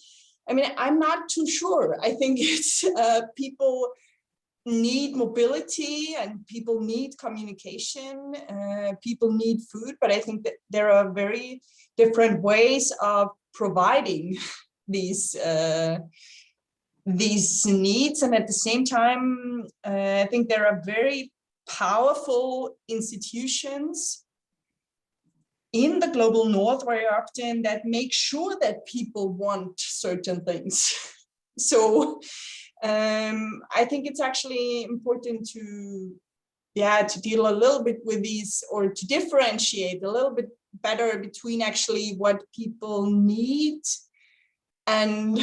I mean, I'm not too sure. I think it's people need mobility and people need communication, people need food, but I think that there are very different ways of providing these needs, and at the same time, I think there are very powerful institutions in the global north very often that make sure that people want certain things. So I think it's actually important to deal a little bit with these, or to differentiate a little bit better between actually what people need and,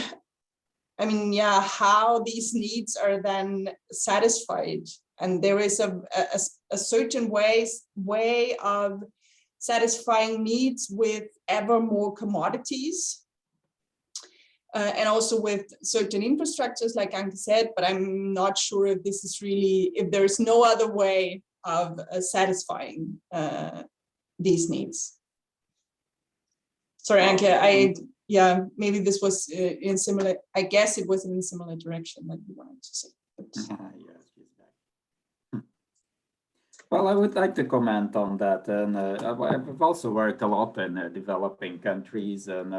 I mean, how these needs are then satisfied. And there is a certain way of satisfying needs with ever more commodities, and also with certain infrastructures, like Anke said, but I'm not sure if this is really, if there's no other way of satisfying these needs. Sorry, Anke, maybe this was in similar, I guess it was in a similar direction that you wanted to say. Well, I would like to comment on that, and I've also worked a lot in developing countries, and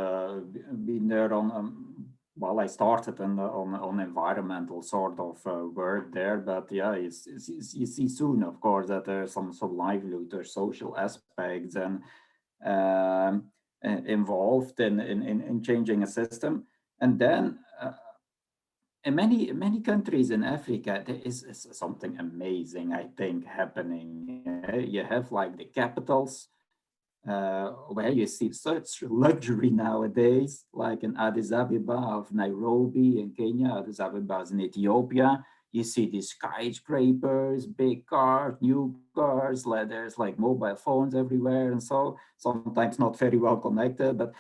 been there on. Well, I started on environmental sort of work there, but yeah, you see soon, of course, that there's some livelihood or social aspects and involved in changing a system, and then. In many countries in Africa, there is something amazing, I think, happening. You have like the capitals, where you see such luxury nowadays, like in Addis Ababa of Nairobi in Kenya, Addis Ababa is in Ethiopia. You see these skyscrapers, big cars, new cars, like there's like mobile phones everywhere, and so sometimes not very well connected. But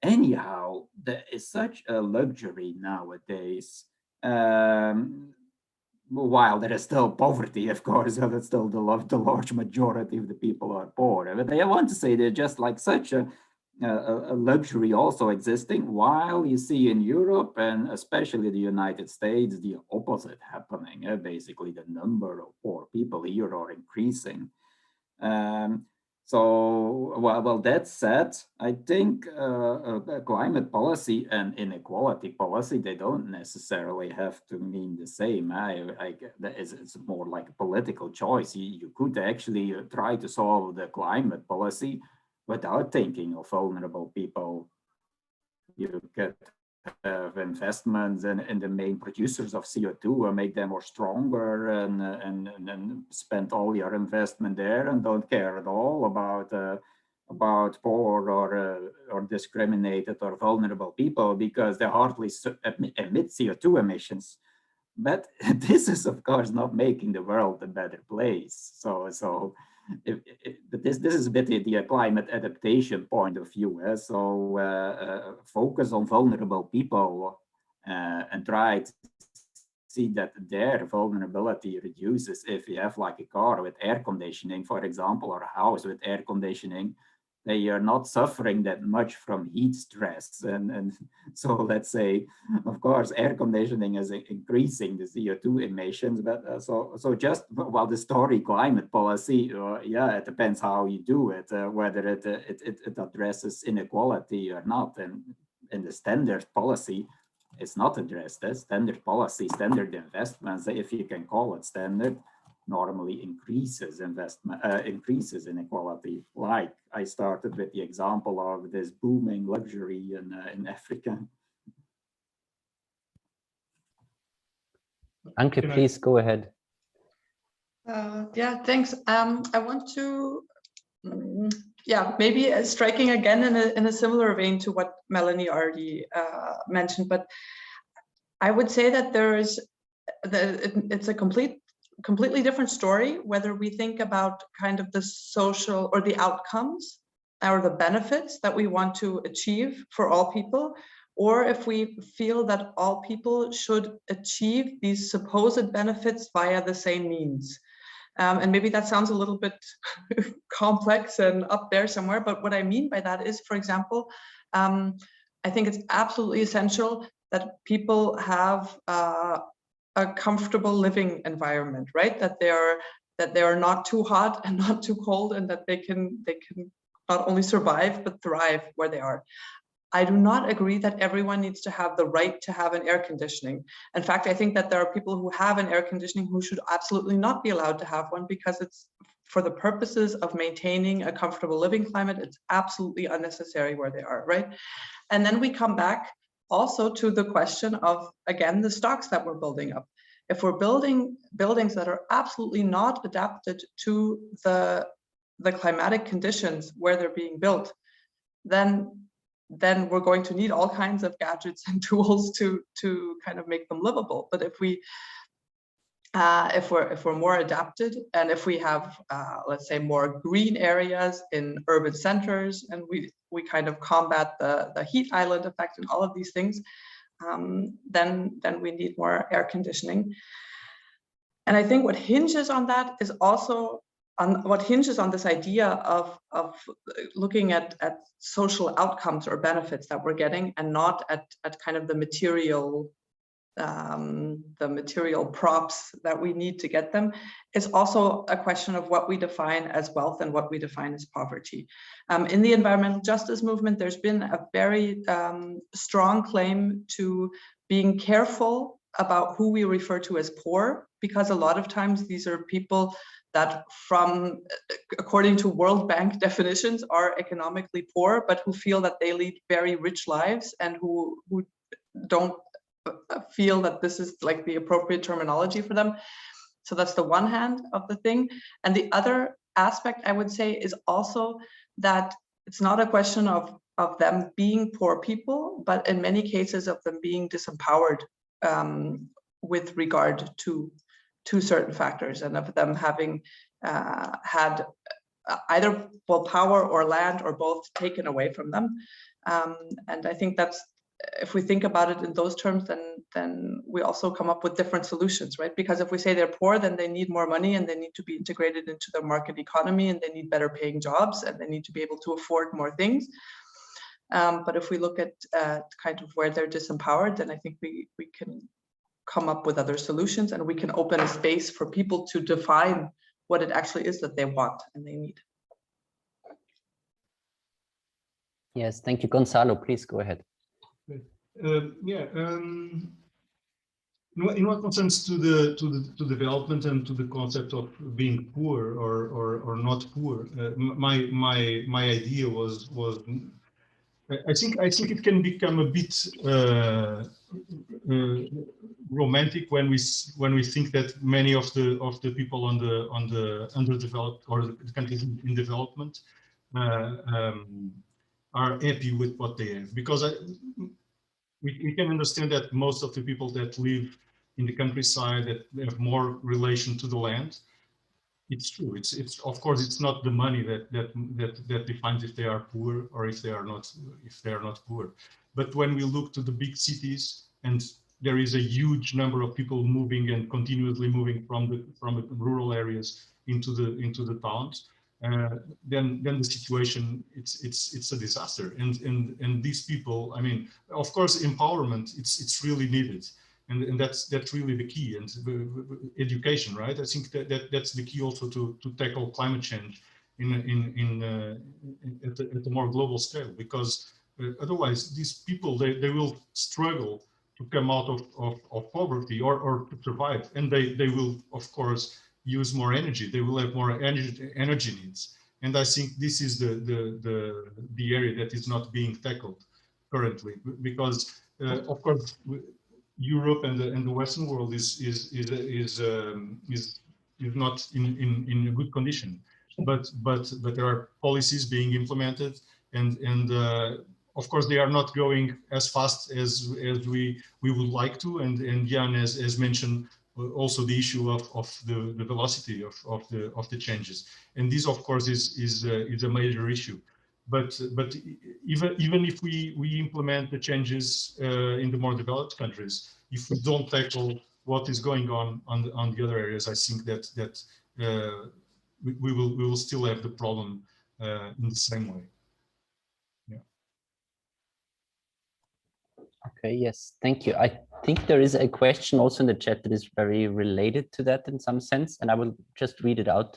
anyhow, there is such a luxury nowadays. While there is still poverty, of course, that's still the large majority of the people are poor. But I want to say there's just like such a luxury also existing, while you see in Europe and especially the United States, the opposite happening. Basically, the number of poor people here are increasing. So, well, that said, I think climate policy and inequality policy, they don't necessarily have to mean the same. It's more like a political choice. You could actually try to solve the climate policy without thinking of vulnerable people. You could have investments in the main producers of CO2 and make them more stronger, and spend all your investment there and don't care at all about poor or discriminated or vulnerable people, because they hardly emit CO2 emissions. But this is, of course, not making the world a better place. But this is a bit the climate adaptation point of view. So focus on vulnerable people and try to see that their vulnerability reduces. If you have like a car with air conditioning, for example, or a house with air conditioning, they are not suffering that much from heat stress. And so let's say, of course, air conditioning is increasing the CO2 emissions, but so just while the story climate policy, yeah, it depends how you do it, whether it addresses inequality or not. And in the standard policy, it's not addressed. Standard policy, standard investments, if you can call it standard, normally increases investment, increases inequality. Like I started with the example of this booming luxury in Africa. Anke, please go ahead. Yeah, thanks. I want to, maybe striking again in a similar vein to what Melanie already mentioned, but I would say that it's a completely different story whether we think about kind of the social or the outcomes or the benefits that we want to achieve for all people, or if we feel that all people should achieve these supposed benefits via the same means. And maybe that sounds a little bit complex and up there somewhere, but what I mean by that is, for example, I think it's absolutely essential that people have a comfortable living environment, right? That they are not too hot and not too cold, and that they can not only survive but thrive where they are. I do not agree that everyone needs to have the right to have an air conditioning. In fact, I think that there are people who have an air conditioning who should absolutely not be allowed to have one, because it's for the purposes of maintaining a comfortable living climate. It's absolutely unnecessary where they are, right? And then we come back also to the question of, again, the stocks that we're building up. If we're building buildings that are absolutely not adapted to the climatic conditions where they're being built, then we're going to need all kinds of gadgets and tools to kind of make them livable. But if we're more adapted, and if we have let's say more green areas in urban centers, and we kind of combat the heat island effect and all of these things, then we need more air conditioning. And I think what hinges on that is also what hinges on this idea of looking at social outcomes or benefits that we're getting, and not at kind of the material props that we need to get them, is also a question of what we define as wealth and what we define as poverty. In the environmental justice movement, there's been a very strong claim to being careful about who we refer to as poor, because a lot of times these are people that, from according to World Bank definitions, are economically poor, but who feel that they lead very rich lives, and who don't feel that this is like the appropriate terminology for them. So that's the one hand of the thing. And the other aspect, I would say, is also that it's not a question of them being poor people, but in many cases of them being disempowered with regard to certain factors, and of them having had either power or land or both taken away from them. And I think that's, if we think about it in those terms, then we also come up with different solutions, right? Because if we say they're poor, then they need more money and they need to be integrated into the market economy, and they need better paying jobs, and they need to be able to afford more things. But if we look at kind of where they're disempowered, then I think we can come up with other solutions, and we can open a space for people to define what it actually is that they want and they need. Yes, thank you. Gonçalo, please go ahead. In what concerns to development and to the concept of being poor or not poor, my idea was I think it can become a bit romantic when we think that many of the people on the underdeveloped or the countries in development are happy with what they have, because we can understand that most of the people that live in the countryside, that have more relation to the land, it's true. It's of course it's not the money that defines if they are poor or if they are not poor. But when we look to the big cities, and there is a huge number of people moving and continuously moving from the rural areas into the towns, then the situation it's a disaster. And these people, I mean, of course, empowerment it's really needed. And that's really the key, and education, right? I think that's the key also to tackle climate change at a more global scale, because otherwise these people they will struggle to come out of poverty or to survive, and they will of course use more energy. They will have more energy needs, and I think this is the area that is not being tackled currently, because of course Europe and the Western world is not in a good condition, but there are policies being implemented, and of course they are not going as fast as we would like to, and Jan has mentioned also the issue of the velocity of the changes, and this of course is a major issue. But even if we implement the changes in the more developed countries, if we don't tackle what is going on the other areas, I think that we will still have the problem in the same way. Yeah. Okay. Yes. Thank you. I think there is a question also in the chat that is very related to that in some sense, and I will just read it out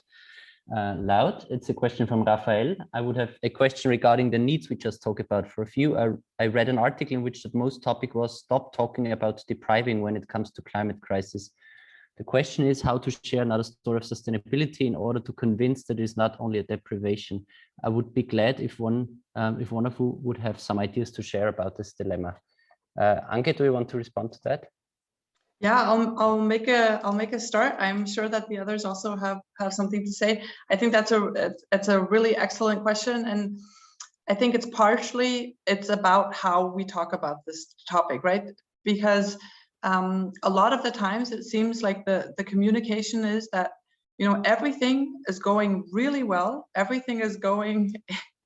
loud. It's a question from Rafael. I would have a question regarding the needs we just talked about for a few. I read an article in which the most topic was stop talking about depriving when it comes to climate crisis. The question is how to share another story of sustainability in order to convince that it is not only a deprivation. I would be glad if one of you would have some ideas to share about this dilemma. Anke, do you want to respond to that? Yeah, I'll make a start. I'm sure that the others also have something to say. I think that's a really excellent question, and I think it's about how we talk about this topic, right? Because a lot of the times it seems like the communication is that, you know, everything is going really well, everything is going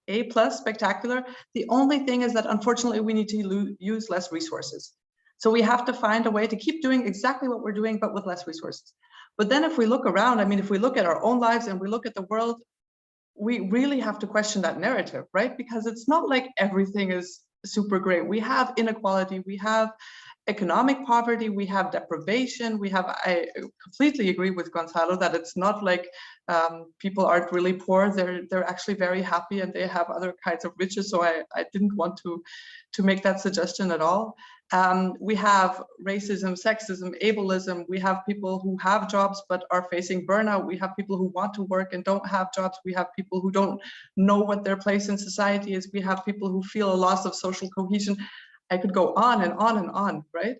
A+ spectacular. The only thing is that unfortunately we need to use less resources. So we have to find a way to keep doing exactly what we're doing, but with less resources. But then if we look around, I mean, if we look at our own lives and we look at the world, we really have to question that narrative, right? Because it's not like everything is super great. We have inequality, we have economic poverty, we have deprivation, I completely agree with Gonçalo that it's not like people aren't really poor, they're actually very happy and they have other kinds of riches. So I didn't want to make that suggestion at all. We have racism, sexism, ableism. We have people who have jobs but are facing burnout. We have people who want to work and don't have jobs. We have people who don't know what their place in society is. We have people who feel a loss of social cohesion. I could go on and on and on, right?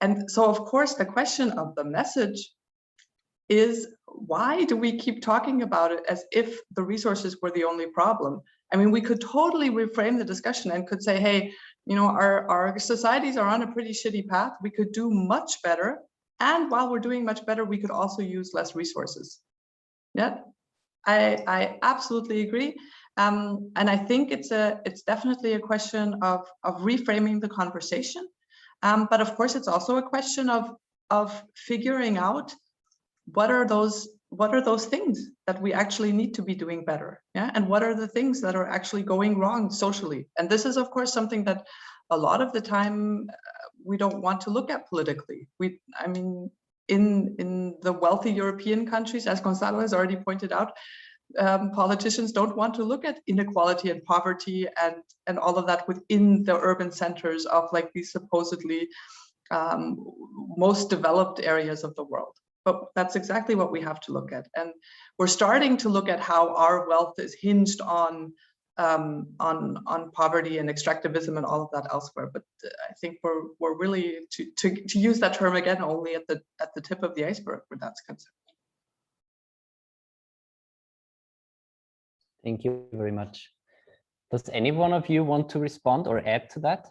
And so, of course, the question of the message is, why do we keep talking about it as if the resources were the only problem? I mean, we could totally reframe the discussion and could say, hey, you know, our societies are on a pretty shitty path. We could do much better. And while we're doing much better, we could also use less resources. Yeah, I absolutely agree. And I think it's definitely a question of reframing the conversation. But of course, it's also a question of figuring out what are those things that we actually need to be doing better, yeah, and what are the things that are actually going wrong socially. And this is, of course, something that a lot of the time we don't want to look at politically. I mean, in the wealthy European countries, as Gonçalo has already pointed out, politicians don't want to look at inequality and poverty and all of that within the urban centers of like these supposedly most developed areas of the world. But that's exactly what we have to look at. And we're starting to look at how our wealth is hinged on poverty and extractivism and all of that elsewhere. But I think we're really, to use that term again, only at the tip of the iceberg where that's concerned. Thank you very much. Does any one of you want to respond or add to that?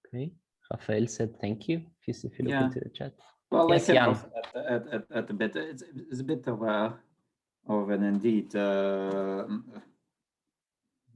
Okay, Rafael said thank you. If you look into the chat. Well, yes, I Jan. at a bit. It's a bit of an indeed.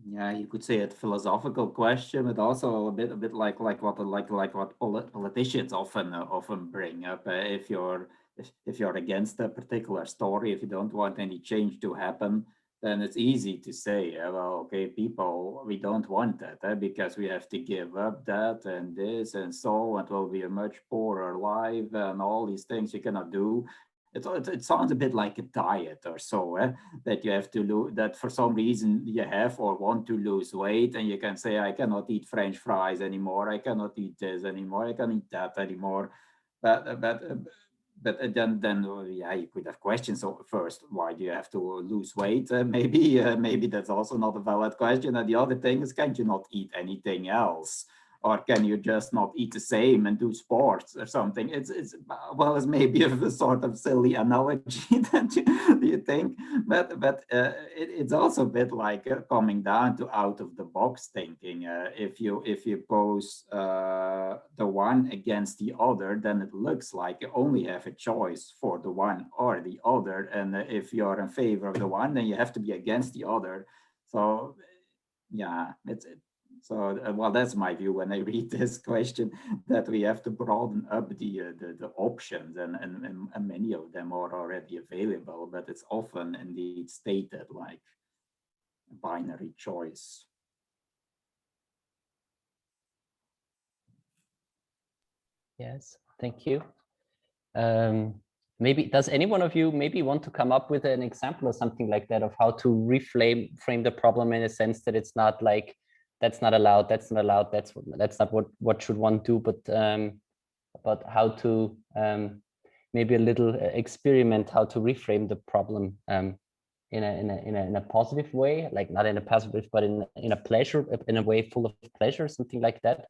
Yeah, you could say a philosophical question, but also a bit like what politicians often bring up. If you're against a particular story, if you don't want any change to happen, then it's easy to say, well, okay, people, we don't want that because we have to give up that and this and so, it will be a much poorer life and all these things you cannot do. It sounds a bit like a diet or so, that you have to lose, that for some reason you have or want to lose weight, and you can say, I cannot eat French fries anymore, I cannot eat this anymore, I can't eat that anymore. But then yeah, you could have questions. So first, why do you have to lose weight? Maybe that's also not a valid question. And the other thing is, can you not eat anything else? Or can you just not eat the same and do sports or something? It's maybe a sort of silly analogy that you think, but it's also a bit like coming down to out of the box thinking. If you pose the one against the other, then it looks like you only have a choice for the one or the other. And if you're in favor of the one, then you have to be against the other. So yeah, So, well, that's my view when I read this question, that we have to broaden up the options, and many of them are already available, but it's often indeed stated like a binary choice. Yes, thank you. Maybe, does any one of you maybe want to come up with an example or something like that of how to frame the problem in a sense that it's not like, that's not allowed, that's not allowed, that's not what should one do, but how to maybe a little experiment how to reframe the problem in a positive way, like not in a positive, but in a way full of pleasure, something like that.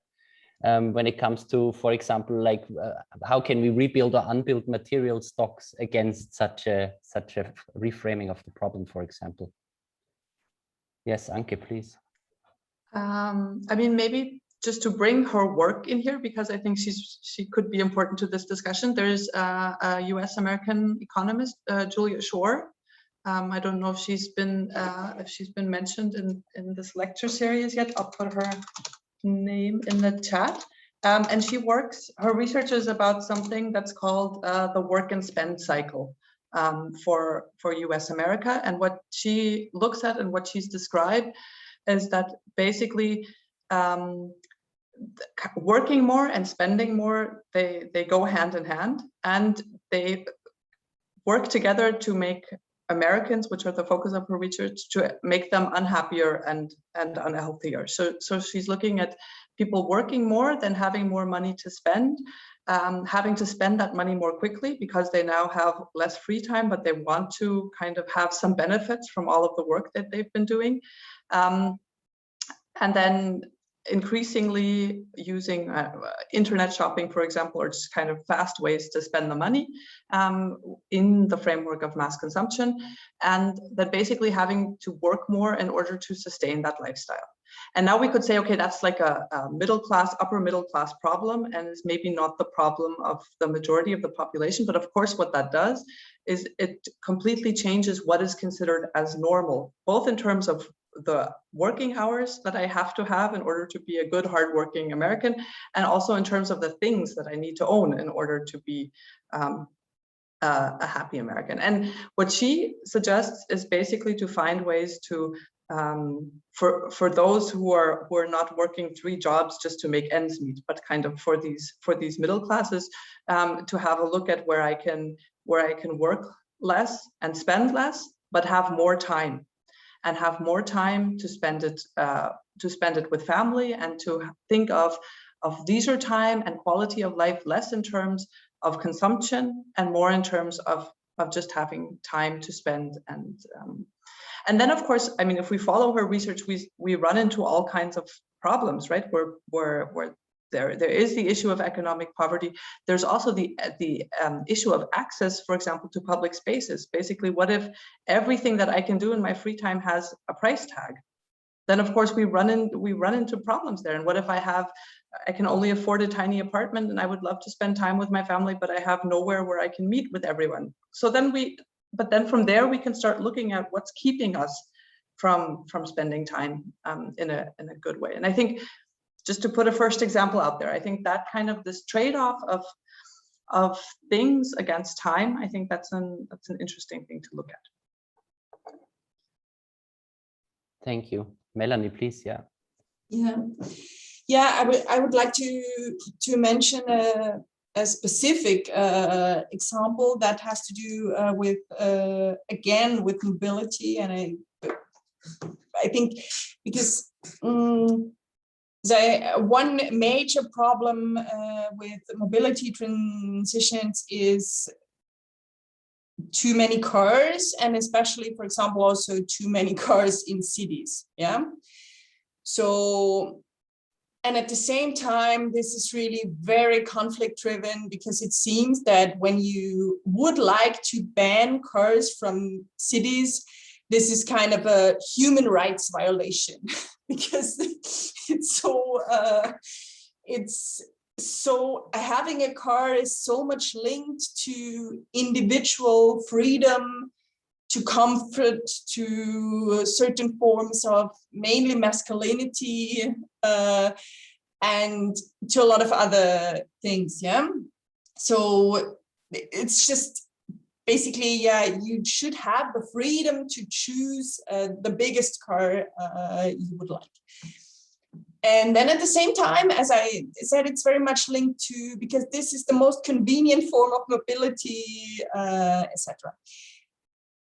When it comes to, for example, like how can we rebuild or unbuild material stocks against such a reframing of the problem, for example? Yes, Anke, please. I mean, maybe just to bring her work in here, because I think she could be important to this discussion. There's a US-American economist, Julia Shore. I don't know if she's been mentioned in this lecture series yet. I'll put her name in the chat. And her research is about something that's called the work and spend cycle for US America. And what she looks at and what she's described is that basically working more and spending more, they go hand in hand, and they work together to make Americans, which are the focus of her research, to make them unhappier and unhealthier. So she's looking at people working more, then having more money to spend, having to spend that money more quickly because they now have less free time, but they want to kind of have some benefits from all of the work that they've been doing. And then increasingly using internet shopping, for example, or just kind of fast ways to spend the money in the framework of mass consumption, and that basically having to work more in order to sustain that lifestyle. And now we could say, okay, that's like a middle class, upper middle class problem, and it's maybe not the problem of the majority of the population. But of course, what that does is it completely changes what is considered as normal, both in terms of the working hours that I have to have in order to be a good, hardworking American, and also in terms of the things that I need to own in order to be a happy American. And what she suggests is basically to find ways to for those who are not working 3 jobs just to make ends meet, but kind of for these middle classes, to have a look at where I can work less and spend less, but have more time, and have more time to spend it with family, and to think of leisure time and quality of life less in terms of consumption and more in terms of just having time to spend. And then, of course, I mean, if we follow her research, we run into all kinds of problems, right? Where there is the issue of economic poverty. There's also the issue of access, for example, to public spaces. Basically, what if everything that I can do in my free time has a price tag? Then, of course, we run into problems there. And what if I can only afford a tiny apartment, and I would love to spend time with my family, but I have nowhere where I can meet with everyone? So then from there, we can start looking at what's keeping us from spending time in a good way. And I think, just to put a first example out there, I think that kind of this trade-off of things against time, I think that's an interesting thing to look at. Thank you. Melanie, please. I would like to mention a specific example that has to do with again with mobility, and I think because one major problem with mobility transitions is too many cars, and especially, for example, also too many cars in cities. So, and at the same time, this is really very conflict driven, because it seems that when you would like to ban cars from cities, this is kind of a human rights violation, because so having a car is so much linked to individual freedom, to comfort, to certain forms of mainly masculinity, and to a lot of other things. So it's just basically, you should have the freedom to choose the biggest car you would like. And then at the same time, as I said, it's very much linked to, because this is the most convenient form of mobility, etc.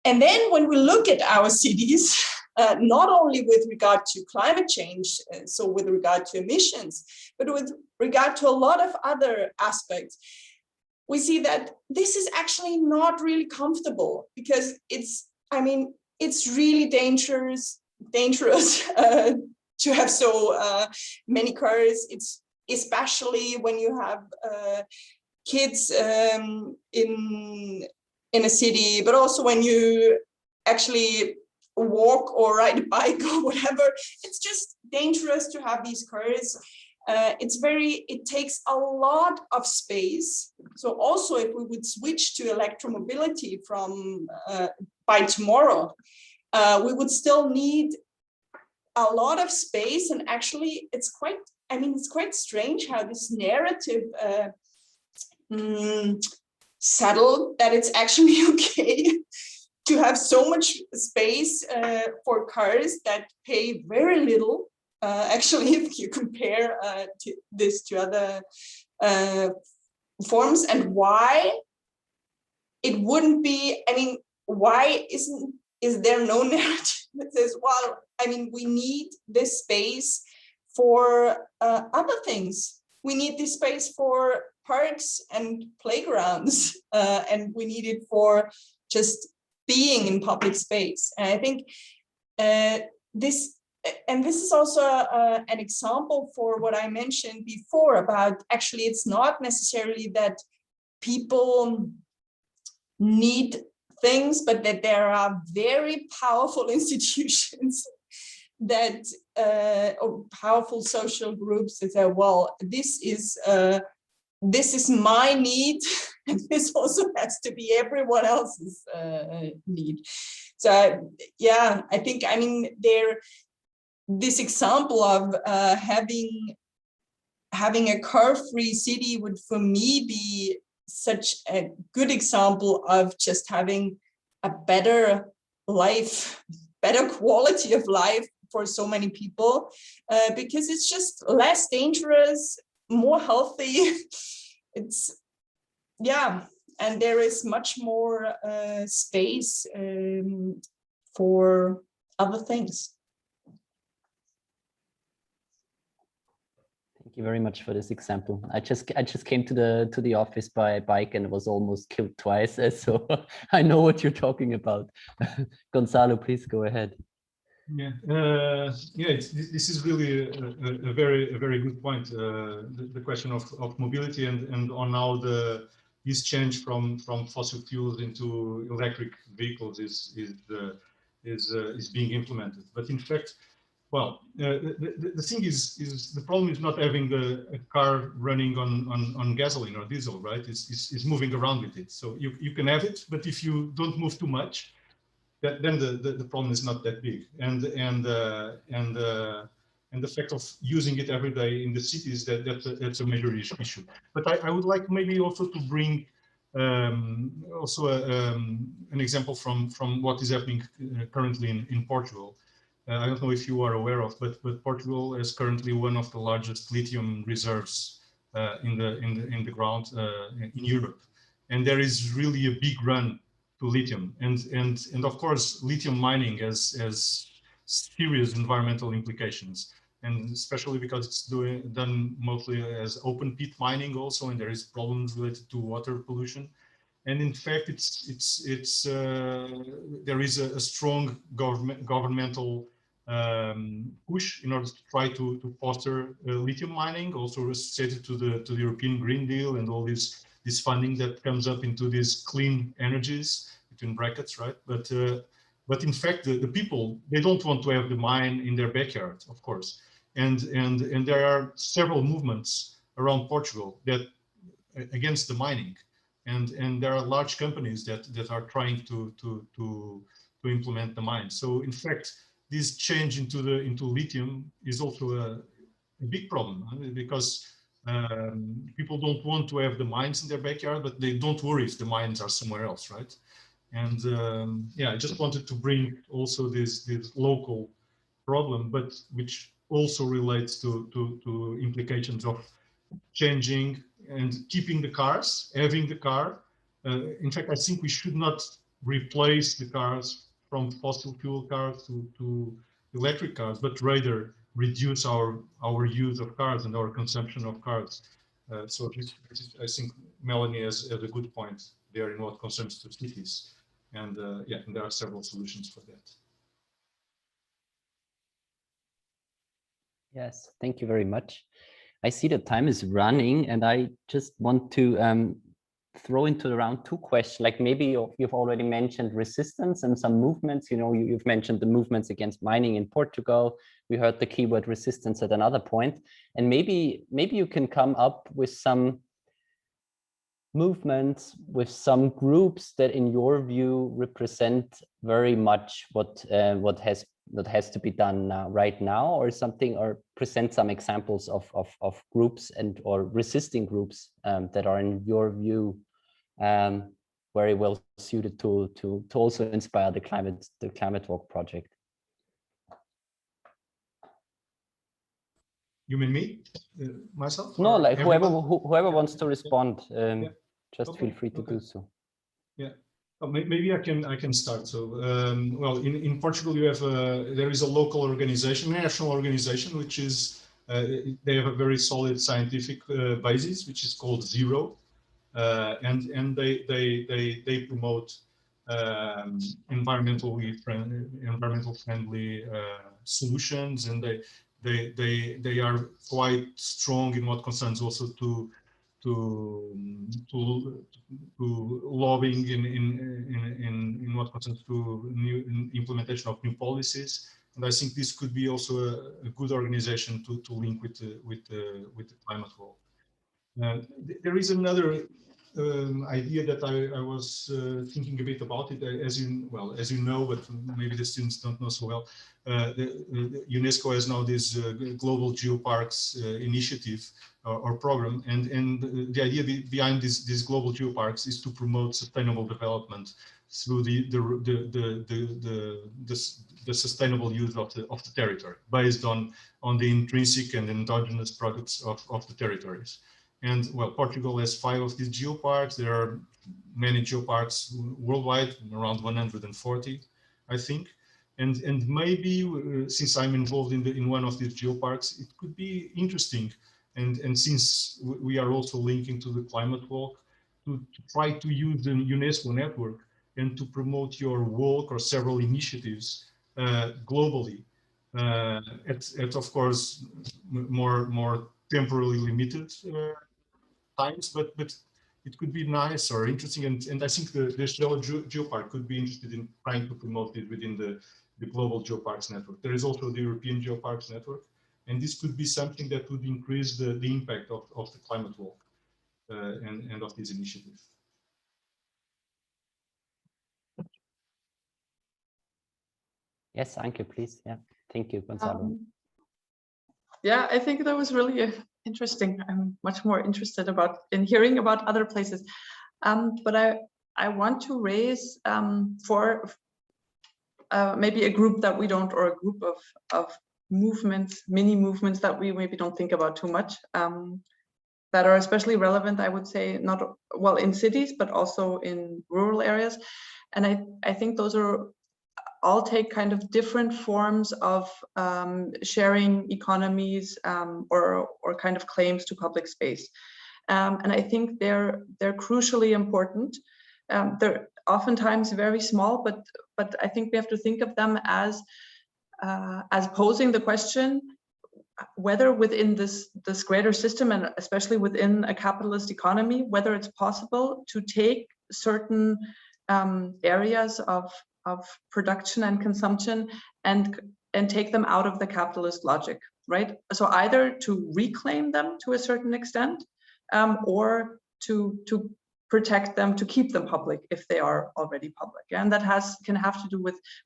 And then when we look at our cities, not only with regard to climate change, so with regard to emissions, but with regard to a lot of other aspects, we see that this is actually not really comfortable, because it's really dangerous to have so many cars. It's especially when you have kids in a city, but also when you actually walk or ride a bike or whatever. It's just dangerous to have these cars. It takes a lot of space. So also, if we would switch to electromobility from by tomorrow, we would still need a lot of space. And actually, it's quite strange how this narrative settled that it's actually okay to have so much space for cars that pay very little. Actually, if you compare this to other forms, and why it wouldn't be, why is there no narrative that says, well, we need this space for other things. We need this space for parks and playgrounds, and we need it for just being in public space. And I think this and this is also an example for what I mentioned before about actually it's not necessarily that people need things, but that there are very powerful institutions that or powerful social groups that say, well, this is my need, and this also has to be everyone else's need. So yeah, I think, I mean, this example of having a car-free city would for me be such a good example of just having a better life, better quality of life for so many people, because it's just less dangerous, more healthy. It's, yeah, and there is much more space for other things. Thank you very much for this example. I just came to the office by bike and was almost killed twice, so I know what you're talking about. Gonçalo, please go ahead. Yeah, this is really a very good point. The question of mobility and on how this change from fossil fuels into electric vehicles is being implemented. But in fact, well, the thing is the problem is not having a car running on gasoline or diesel, right? It's moving around with it. So you can have it, but if you don't move too much, then the problem is not that big. And the fact of using it every day in the cities, that's a major issue. But I would like maybe also to bring also an example from what is happening currently in Portugal. I don't know if you are aware of, but Portugal is currently one of the largest lithium reserves in the ground in Europe, and there is really a big run to lithium, and of course lithium mining has serious environmental implications, and especially because it's done mostly as open pit mining also, and there is problems related to water pollution. And in fact, there is a strong governmental push in order to try to foster lithium mining, also associated to the European Green Deal and all this funding that comes up into these clean energies, between brackets, right? But in fact, the people, they don't want to have the mine in their backyard, of course, and there are several movements around Portugal that against the mining. And there are large companies that are trying to implement the mine. So in fact, this change into lithium is also a big problem, because people don't want to have the mines in their backyard, but they don't worry if the mines are somewhere else, right? And yeah, I just wanted to bring also this local problem, but which also relates to implications of changing and keeping the cars, having the car. In fact, I think we should not replace the cars from fossil fuel cars to electric cars, but rather reduce our use of cars and our consumption of cars. So this is, I think Melanie has a good point there in what concerns to cities. And yeah, and there are several solutions for that. Yes, thank you very much. I see the time is running, and I just want to throw into the round two questions. Like maybe you've already mentioned resistance and some movements. You know, you've mentioned the movements against mining in Portugal. We heard the keyword resistance at another point, and maybe you can come up with some movements, with some groups that, in your view, represent very much what has to be done right now, or something, or present some examples of groups and or resisting groups that are, in your view, very well suited to also inspire the climate walk project. You mean me, myself? No, like everyone? whoever wants to respond, just okay. feel free to do so. Yeah. Maybe I can start. So, well, in Portugal, you have there is a local organization, national organization, which is they have a very solid scientific basis, which is called Zero, and they promote environmental friendly solutions, and they are quite strong in what concerns also to lobbying in what concerns to new implementation of new policies. And I think this could be also a good organization to link with the climate law. There is another idea that I was thinking a bit about it, as you know, but maybe the students don't know so well. The UNESCO has now this global Geo-Parks initiative or program, and the idea behind this global Geo-Parks is to promote sustainable development through the sustainable use of the territory, based on the intrinsic and endogenous products of the territories. And well, Portugal has 5 of these geoparks. There are many geoparks worldwide, around 140, I think. And maybe since I'm involved in one of these geoparks, it could be interesting. And since we are also linking to the climate walk, to try to use the UNESCO network and to promote your walk or several initiatives globally. At of course more temporarily limited times, but it could be nice or interesting, and I think the Geopark could be interested in trying to promote it within the global Geoparks network. There is also the European Geoparks network, and this could be something that would increase the impact of the climate walk and of these initiatives. Yes, Anke, please. Yeah, thank you, Gonçalo. Yeah, I think that was really interesting. I'm much more interested in hearing about other places. But I want to raise for maybe a group that we don't, or a group of movements, mini movements that we maybe don't think about too much, that are especially relevant, I would say, not well in cities, but also in rural areas. And I think those are all take kind of different forms of sharing economies or kind of claims to public space. And I think they're crucially important. They're oftentimes very small, but I think we have to think of them as posing the question whether within this greater system, and especially within a capitalist economy, whether it's possible to take certain areas of production and consumption and take them out of the capitalist logic, right? So either to reclaim them to a certain extent, or to protect them, to keep them public if they are already public. And that can have to do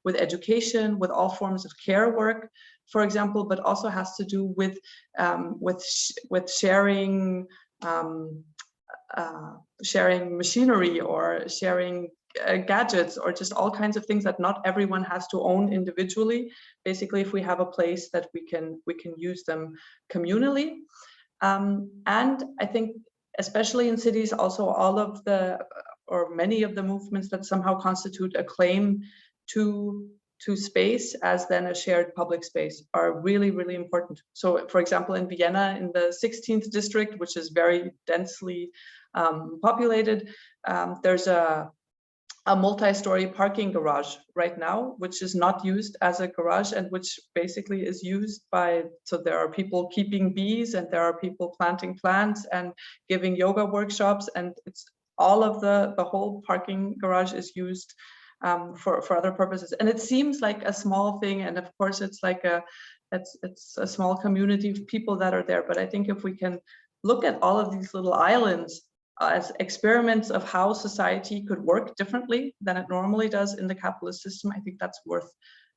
with education, with all forms of care work, for example, but also has to do with sharing sharing machinery or sharing gadgets, or just all kinds of things that not everyone has to own individually. Basically, if we have a place that we can use them communally. And I think especially in cities, also all of or many of the movements that somehow constitute a claim to space as then a shared public space are really, really important. So for example, in Vienna, in the 16th district, which is very densely populated, there's a multi-story parking garage right now, which is not used as a garage, and which basically is used so there are people keeping bees, and there are people planting plants and giving yoga workshops, and it's all of the whole parking garage is used for other purposes. And it seems like a small thing, and of course it's like it's a small community of people that are there. But I think if we can look at all of these little islands as experiments of how society could work differently than it normally does in the capitalist system, I think that's worth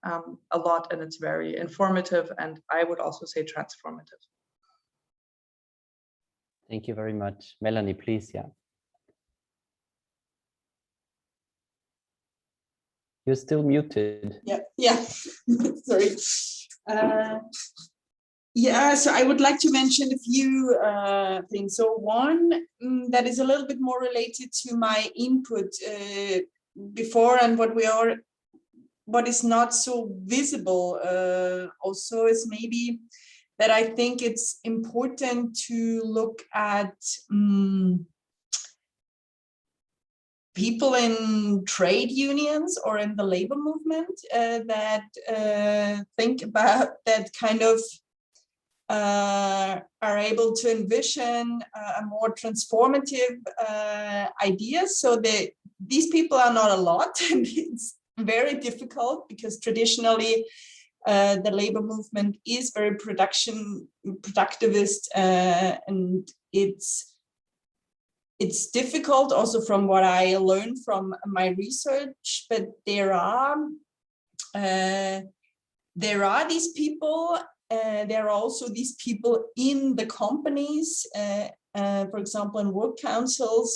a lot, and it's very informative, and I would also say transformative. Thank you very much. Melanie, please, yeah. You're still muted. Yeah. Sorry. Yeah, so I would like to mention a few things. So one that is a little bit more related to my input before, and what is not so visible also is maybe that I think it's important to look at people in trade unions or in the labor movement that think about that kind of are able to envision a more transformative ideas. So these people are not a lot, and it's very difficult because traditionally the labor movement is very productivist, and it's difficult also from what I learned from my research, but there are these people. There are also these people in the companies, for example, in work councils.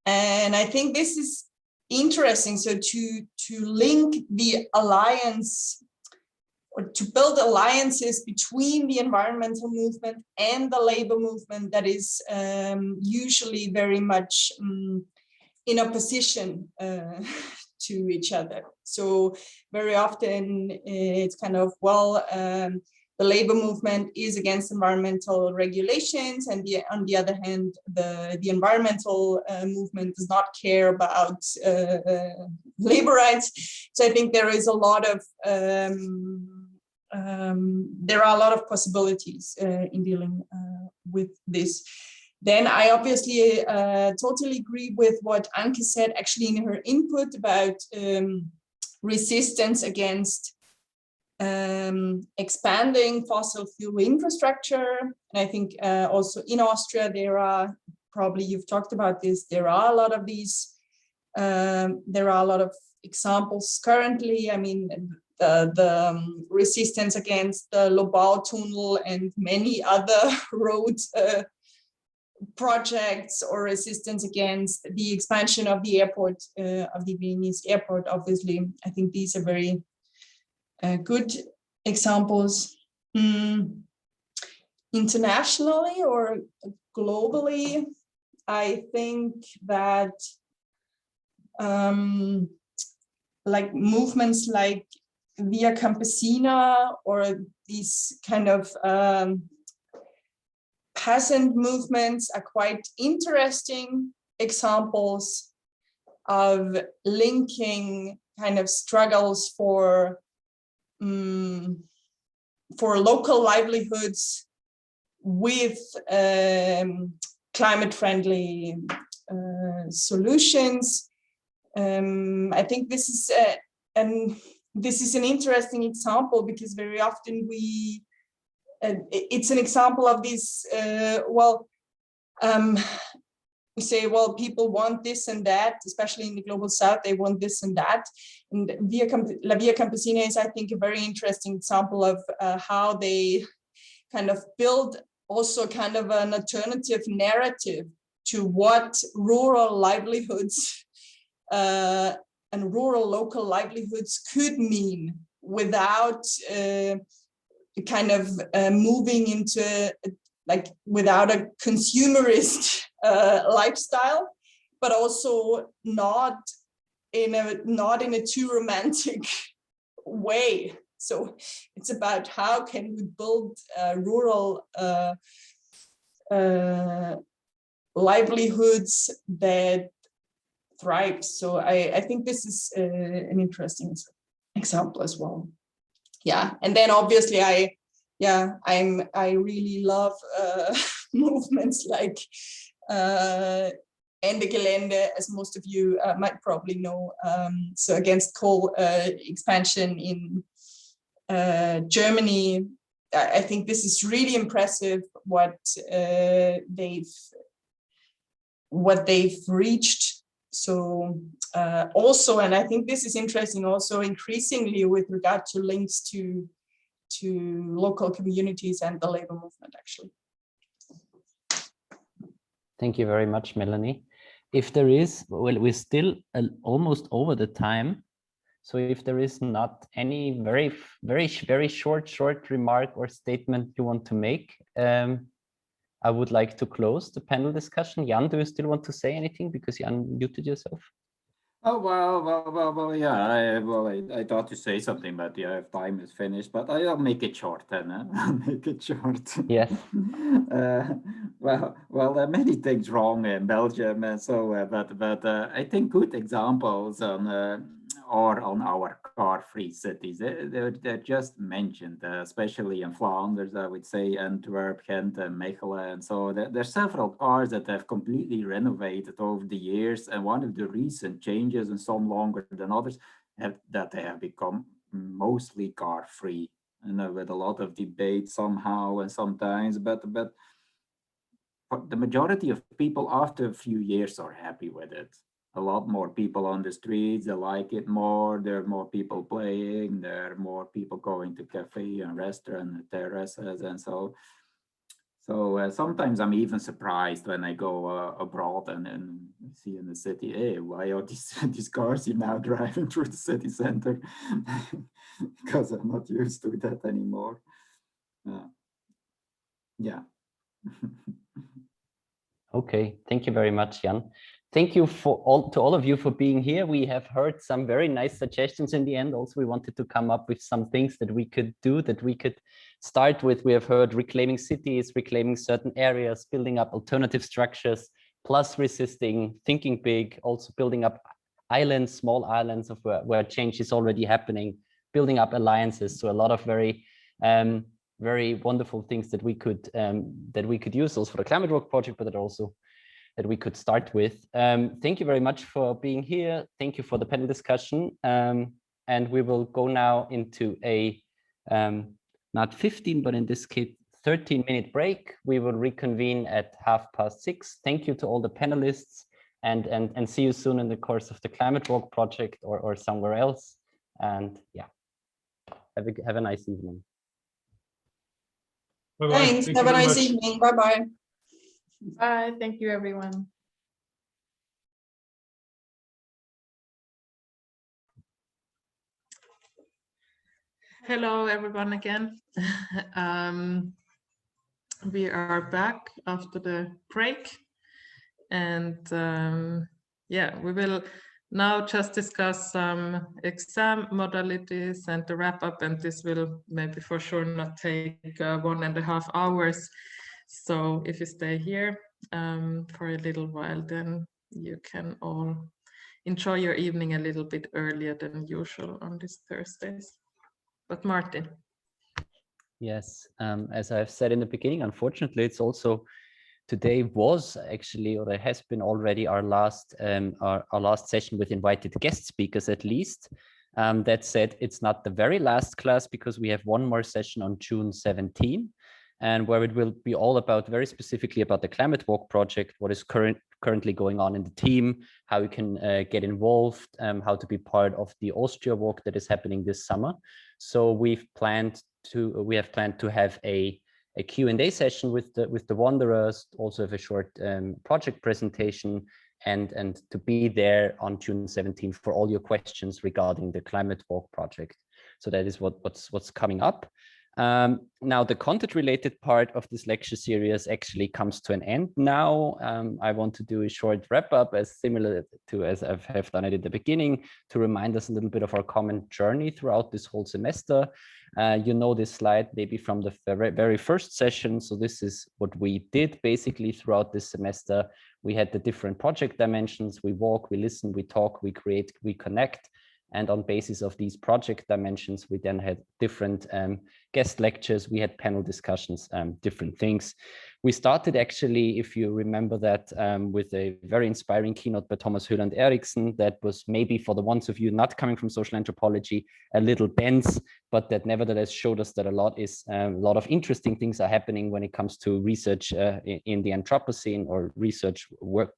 And I think this is interesting. So to link the alliance, or to build alliances between the environmental movement and the labor movement that is usually very much in opposition to each other. So very often it's kind of, well, the labor movement is against environmental regulations, and on the other hand, the environmental movement does not care about labor rights. So I think there is a lot of there are a lot of possibilities in dealing with this. Then I obviously totally agree with what Anke said actually in her input about resistance against expanding fossil fuel infrastructure. And I think also in Austria, there are, probably you've talked about this, there are a lot of these, there are a lot of examples currently. I mean, the resistance against the Lobau tunnel and many other road projects, or resistance against the expansion of the airport, of the Viennese airport, obviously. I think these are very good examples. Internationally or globally, I think that like movements like Via Campesina, or these kind of peasant movements, are quite interesting examples of linking kind of struggles for local livelihoods with climate-friendly solutions. I think this is an interesting example, because very often it's an example of this. We say, well, people want this and that, especially in the global south, they want this and that. And La Via Campesina is, I think, a very interesting example of how they kind of build also kind of an alternative narrative to what rural livelihoods and rural local livelihoods could mean, without kind of moving into like without a consumerist lifestyle, but also not in a too romantic way. So it's about how can we build rural livelihoods that thrive. So I think this is an interesting example as well. Yeah, and then obviously I really love movements like Ende Gelände, as most of you might probably know. So against coal expansion in Germany. I think this is really impressive what they've reached. So also, and I think this is interesting also increasingly with regard to links to local communities and the labor movement, actually. Thank you very much, Melanie. If there is, well, we're still almost over the time. So if there is not any very short remark or statement you want to make, I would like to close the panel discussion. Jan, do you still want to say anything, because you unmuted yourself? Oh, well, yeah, I thought to say something, but yeah, time is finished, but I'll make it short then. I'll make it short. Yes. Well, many things wrong in Belgium, but I think good examples are on our car-free cities. They're just mentioned, especially in Flanders, I would say, Antwerp, Ghent, and Mechelen. And so there are several cars that have completely renovated over the years. And one of the recent changes, and some longer than others, that they have become mostly car-free, and with a lot of debate somehow and sometimes, but the majority of people after a few years are happy with it. A lot more people on the streets, they like it more, there are more people playing, there are more people going to cafe and restaurant and terraces, and so sometimes I'm even surprised when I go abroad and see in the city, hey, why are these cars here now driving through the city center? Because I'm not used to that anymore. Yeah. Okay, thank you very much, Jan. Thank you to all of you for being here. We have heard some very nice suggestions in the end. Also, we wanted to come up with some things that we could do, that we could start with. We have heard reclaiming cities, reclaiming certain areas, building up alternative structures, plus resisting, thinking big, also building up islands, small islands of where change is already happening, building up alliances. So a lot of very wonderful things that we could use also for the Climate Walk project, but that we could start with. Thank you very much for being here. Thank you for the panel discussion. And we will go now into a not 15, but in this case, 13-minute break. We will reconvene at 6:30. Thank you to all the panelists, and see you soon in the course of the Climate Walk project or somewhere else. And yeah, have a nice evening. Bye-bye. Thanks. Thank Have you a very nice much. evening. Bye-bye. Bye. Thank you, everyone. Hello, everyone again. We are back after the break, and yeah, we will now just discuss some exam modalities and the wrap up, and this will maybe for sure not take 1.5 hours. So if you stay here for a little while, then you can all enjoy your evening a little bit earlier than usual on these Thursdays. But Martin. Yes, as I've said in the beginning, unfortunately, it's also today was actually, or it has been already our last session with invited guest speakers at least. That said, it's not the very last class because we have one more session on June 17, and where it will be all about very specifically about the Climate Walk project, what is currently going on in the team, how you can get involved, how to be part of the Austria walk that is happening this summer. So we have planned to have a Q&A session with the wanderers, also have a short project presentation, and to be there on June 17th for all your questions regarding the Climate Walk project. So that is what's coming up. Now the content related part of this lecture series actually comes to an end now. I want to do a short wrap up as similar to as I have done it at the beginning, to remind us a little bit of our common journey throughout this whole semester. You know this slide maybe from the very first session. So this is what we did basically throughout this semester. We had the different project dimensions. We walk, we listen, we talk, we create, we connect. And on basis of these project dimensions, we then had different guest lectures, we had panel discussions, different things. We started actually, if you remember that, with a very inspiring keynote by Thomas Höland-Eriksen that was maybe for the ones of you not coming from social anthropology, a little dense, but that nevertheless showed us that a lot of interesting things are happening when it comes to research in the Anthropocene or research work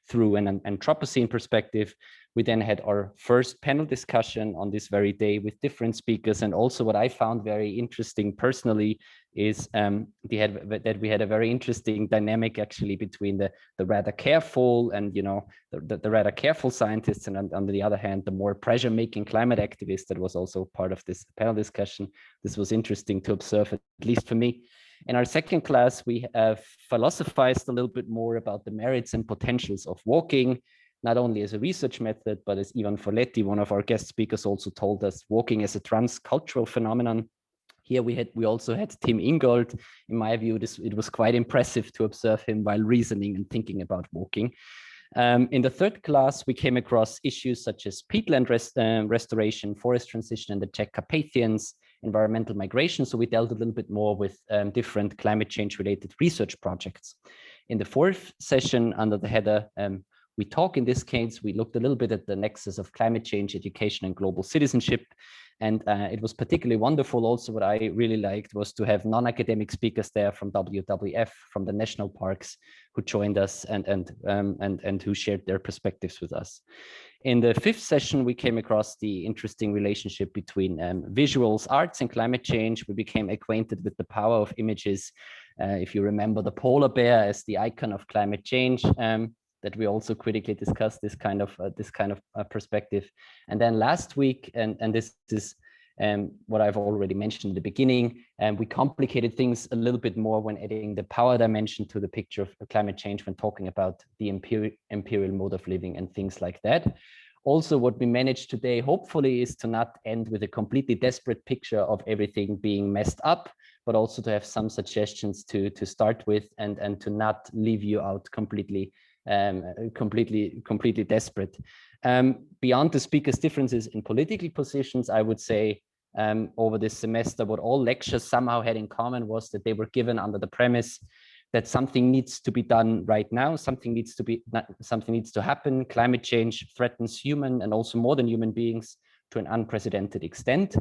through an Anthropocene perspective. We then had our first panel discussion on this very day with different speakers. And also what I found very interesting personally is that we had a very interesting dynamic actually between the rather careful and, you know, the rather careful scientists, and on the other hand, the more pressure-making climate activists that was also part of this panel discussion. This was interesting to observe, at least for me. In our second class, we have philosophized a little bit more about the merits and potentials of walking, not only as a research method, but as Ivan Folletti, one of our guest speakers, also told us, walking as a transcultural phenomenon. Here we also had Tim Ingold. In my view, it was quite impressive to observe him while reasoning and thinking about walking. In the third class, we came across issues such as peatland restoration, forest transition in the Czech Carpathians, environmental migration. So we dealt a little bit more with different climate change related research projects. In the fourth session under the header, we talk, in this case, we looked a little bit at the nexus of climate change, education, and global citizenship. And it was particularly wonderful. Also, what I really liked was to have non-academic speakers there from WWF, from the national parks, who joined us and who shared their perspectives with us. In the fifth session, we came across the interesting relationship between visuals, arts, and climate change. We became acquainted with the power of images. If you remember the polar bear as the icon of climate change, that we also critically discussed this kind of perspective. And then last week, and this is what I've already mentioned in the beginning, we complicated things a little bit more when adding the power dimension to the picture of climate change when talking about the imperial mode of living and things like that. Also, what we managed today, hopefully, is to not end with a completely desperate picture of everything being messed up, but also to have some suggestions to start with and to not leave you out completely desperate. Beyond the speakers' differences in political positions, I would say over this semester, what all lectures somehow had in common was that they were given under the premise that something needs to be done right now, something needs to happen. Climate change threatens human and also more than human beings to an unprecedented extent.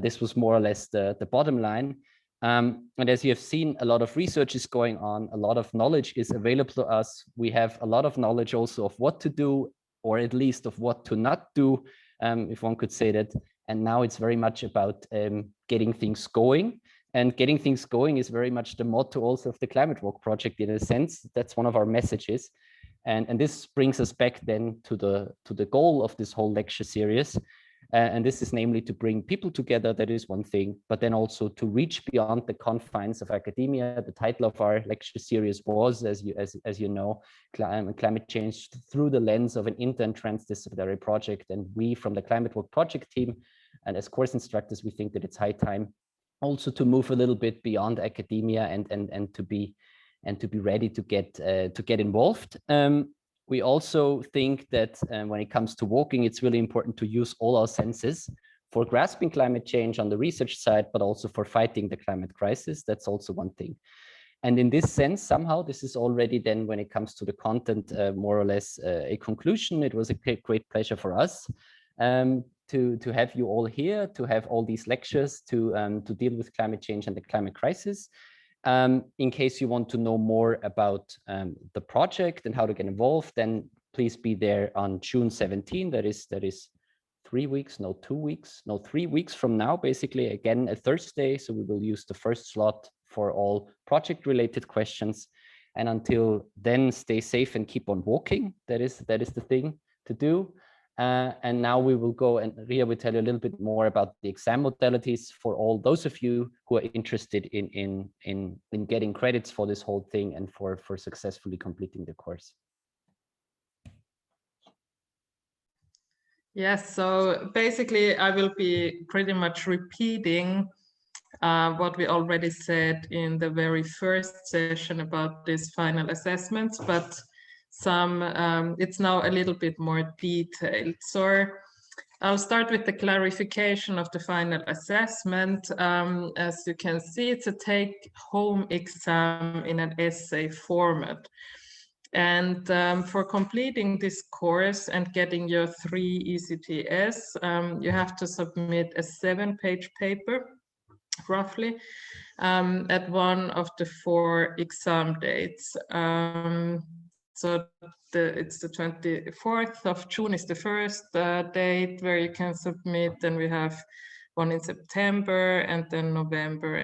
This was more or less the bottom line. And as you have seen, a lot of research is going on, a lot of knowledge is available to us. We have a lot of knowledge also of what to do, or at least of what to not do, if one could say that. And now it's very much about getting things going. And getting things going is very much the motto also of the Climate Walk project in a sense. That's one of our messages. And this brings us back then to the goal of this whole lecture series. And this is namely to bring people together, that is one thing, but then also to reach beyond the confines of academia. The title of our lecture series was, as you know, climate change through the lens of an inter- and transdisciplinary project. And we from the Climate Walk project team, and as course instructors, we think that it's high time also to move a little bit beyond academia and to be ready to get involved. We also think that when it comes to walking, it's really important to use all our senses for grasping climate change on the research side, but also for fighting the climate crisis. That's also one thing. And in this sense, somehow, this is already then, when it comes to the content, more or less a conclusion. It was a great pleasure for us to have you all here, to have all these lectures, to deal with climate change and the climate crisis. In case you want to know more about the project and how to get involved, then please be there on June 17. That is 3 weeks, no 2 weeks, no 3 weeks from now, basically, again, a Thursday. So we will use the first slot for all project related questions. And until then, stay safe and keep on walking. That is the thing to do. And now we will go, and Ria will tell you a little bit more about the exam modalities for all those of you who are interested in getting credits for this whole thing and for successfully completing the course. Yes, so basically I will be pretty much repeating what we already said in the very first session about these final assessments, but it's now a little bit more detailed. So I'll start with the clarification of the final assessment. As you can see, it's a take-home exam in an essay format. And for completing this course and getting your 3 ECTS, you have to submit a 7-page paper, roughly, at one of the 4 exam dates. So it's the 24th of June is the first date where you can submit. Then we have one in September and then November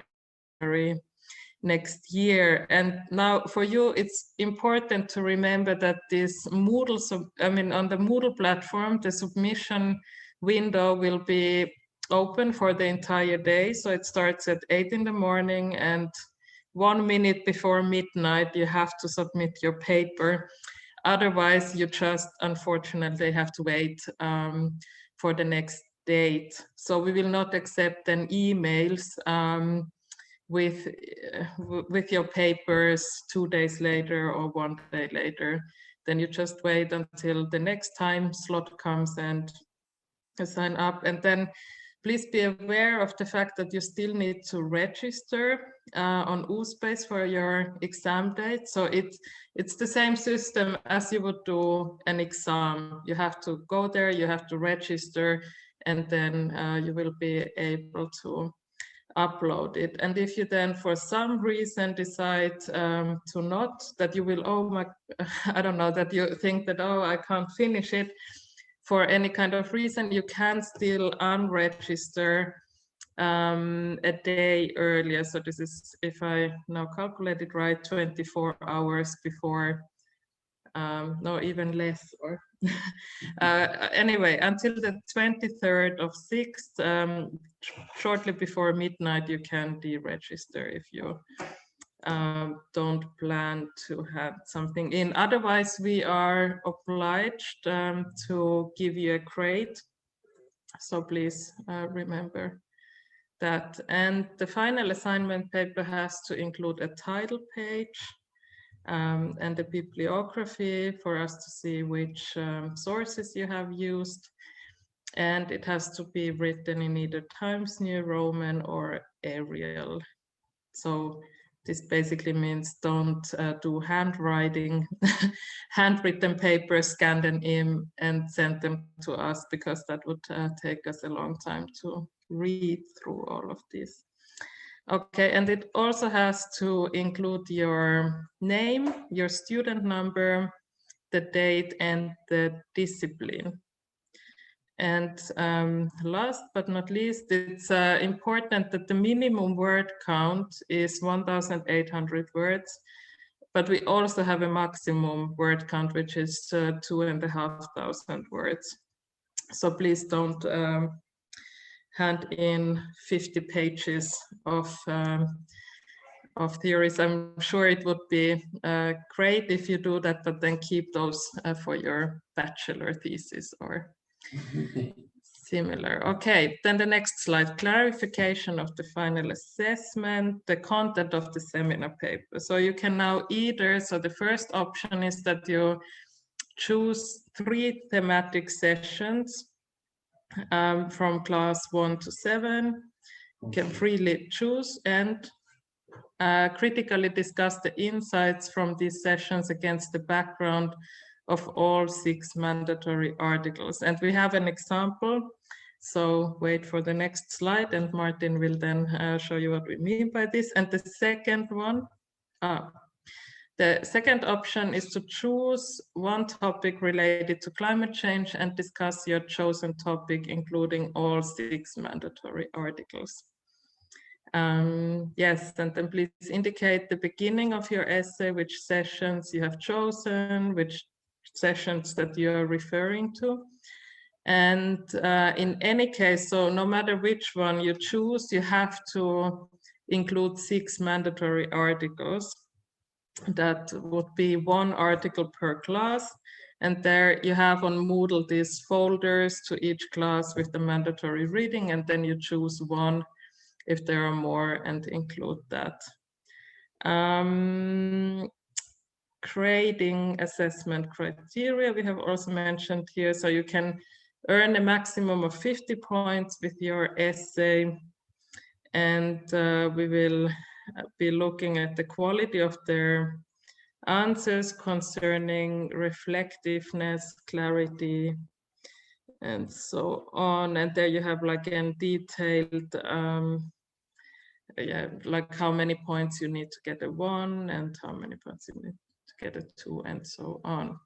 next year. And now for you, it's important to remember that this Moodle, on the Moodle platform, the submission window will be open for the entire day. So it starts at 8 in the morning, and 1 minute before midnight, you have to submit your paper. Otherwise, you just unfortunately have to wait for the next date. So we will not accept then emails with your papers 2 days later or 1 day later. Then you just wait until the next time slot comes and sign up. And then please be aware of the fact that you still need to register on USpace for your exam date. So it's the same system as you would do an exam. You have to go there, you have to register, and then you will be able to upload it. And if you then for some reason decide to not, that you will, oh my, I don't know, that you think that, oh, I can't finish it for any kind of reason, you can still unregister a day earlier. So this is, if I now calculate it right, 24 hours before, no, even less, or anyway, until the 23rd of 6th, shortly before midnight, you can deregister if you don't plan to have something in. Otherwise, we are obliged to give you a grade. So please remember that. And the final assignment paper has to include a title page and a bibliography for us to see which sources you have used. And it has to be written in either Times New Roman or Arial. So this basically means don't do handwriting, handwritten papers, scan them in and send them to us, because that would take us a long time to read through all of this. Okay, and it also has to include your name, your student number, the date, and the discipline. And last but not least, it's important that the minimum word count is 1,800 words, but we also have a maximum word count, which is 2,500 words. So please don't hand in 50 pages of theories. I'm sure it would be great if you do that, but then keep those for your bachelor thesis or similar. Okay, then the next slide, clarification of the final assessment, the content of the seminar paper. So you can now either, so the first option is that you choose 3 thematic sessions from class 1 to 7, you can freely choose and critically discuss the insights from these sessions against the background of all 6 mandatory articles. And we have an example. So wait for the next slide and Martin will then show you what we mean by this. And the second one, the second option is to choose one topic related to climate change and discuss your chosen topic, including all 6 mandatory articles. Yes, and then please indicate the beginning of your essay, which sessions you have chosen, which sessions that you are referring to. And in any case, so no matter which one you choose, you have to include 6 mandatory articles. That would be 1 article per class. And there you have on Moodle these folders to each class with the mandatory reading, and then you choose 1 if there are more and include that. Grading assessment criteria, we have also mentioned here. So you can earn a maximum of 50 points with your essay. And we will be looking at the quality of their answers concerning reflectiveness, clarity, and so on. And there you have like a detailed, yeah, like how many points you need to get a 1 and how many points you need to get a 2 and so on.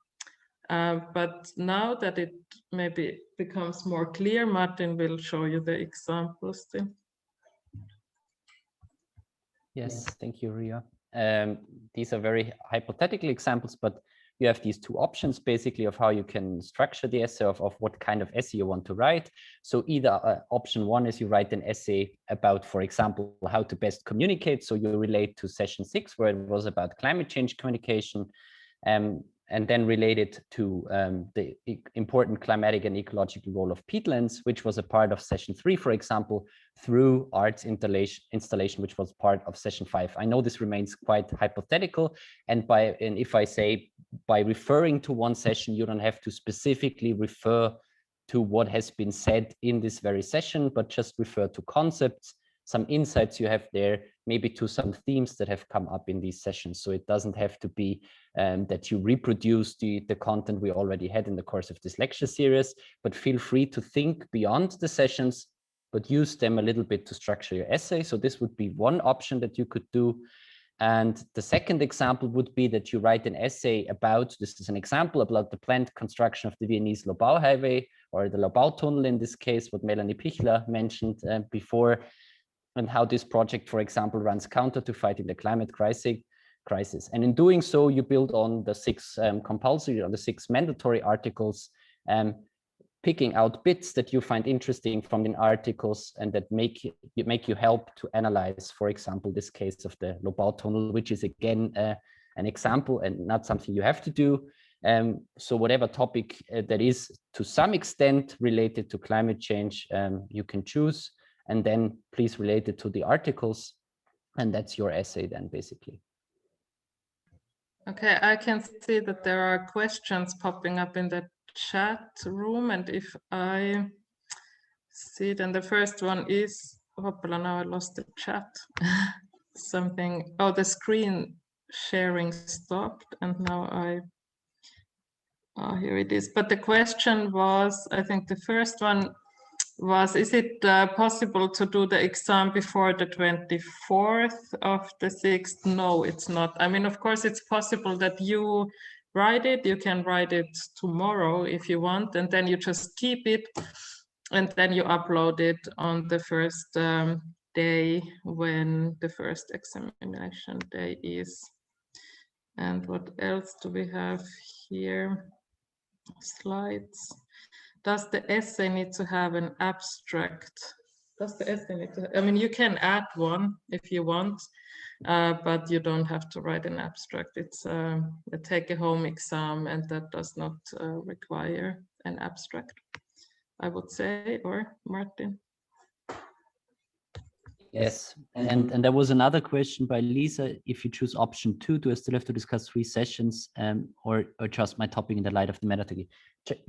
But now that it maybe becomes more clear, Martin will show you the examples still. Yes, thank you, Ria. These are very hypothetical examples, but you have these 2 options basically of how you can structure the essay, of what kind of essay you want to write. So either option 1 is you write an essay about, for example, how to best communicate. So you relate to session 6, where it was about climate change communication. and then related to the important climatic and ecological role of peatlands, which was a part of session 3, for example, through arts installation, which was part of session 5. I know this remains quite hypothetical, and if I say by referring to one session, you don't have to specifically refer to what has been said in this very session, but just refer to concepts, some insights you have there, maybe to some themes that have come up in these sessions. So it doesn't have to be that you reproduce the content we already had in the course of this lecture series, but feel free to think beyond the sessions, but use them a little bit to structure your essay. So this would be one option that you could do. And the second example would be that you write an essay about, this is an example about the planned construction of the Viennese Lobau Highway, or the Lobau Tunnel in this case, what Melanie Pisler mentioned before, and how this project, for example, runs counter to fighting the climate crisis. And in doing so, you build on the 6 compulsory or the 6 mandatory articles, picking out bits that you find interesting from the articles and that make you help to analyze, for example, this case of the Lobau Tunnel, which is again an example and not something you have to do. So whatever topic that is to some extent related to climate change, you can choose, and then please relate it to the articles, and that's your essay then basically. Okay, I can see that there are questions popping up in the chat room, and if I see, then the first one is, hoppala, now I lost the chat. Something, oh, the screen sharing stopped, and now here it is. But the question was, I think the first one was, is it possible to do the exam before the 24th of the 6th? No, it's not. I mean, of course, it's possible that you write it. You can write it tomorrow if you want, and then you just keep it, and then you upload it on the first day when the first examination day is. And what else do we have here? Slides. Does the essay need to have an abstract? Does the essay need to? I mean, you can add one if you want, but you don't have to write an abstract. It's a take-home exam, and that does not require an abstract, I would say. Or Martin? Yes, and there was another question by Lisa. If you choose option 2, do I still have to discuss 3 sessions, or just my topic in the light of the mandatory?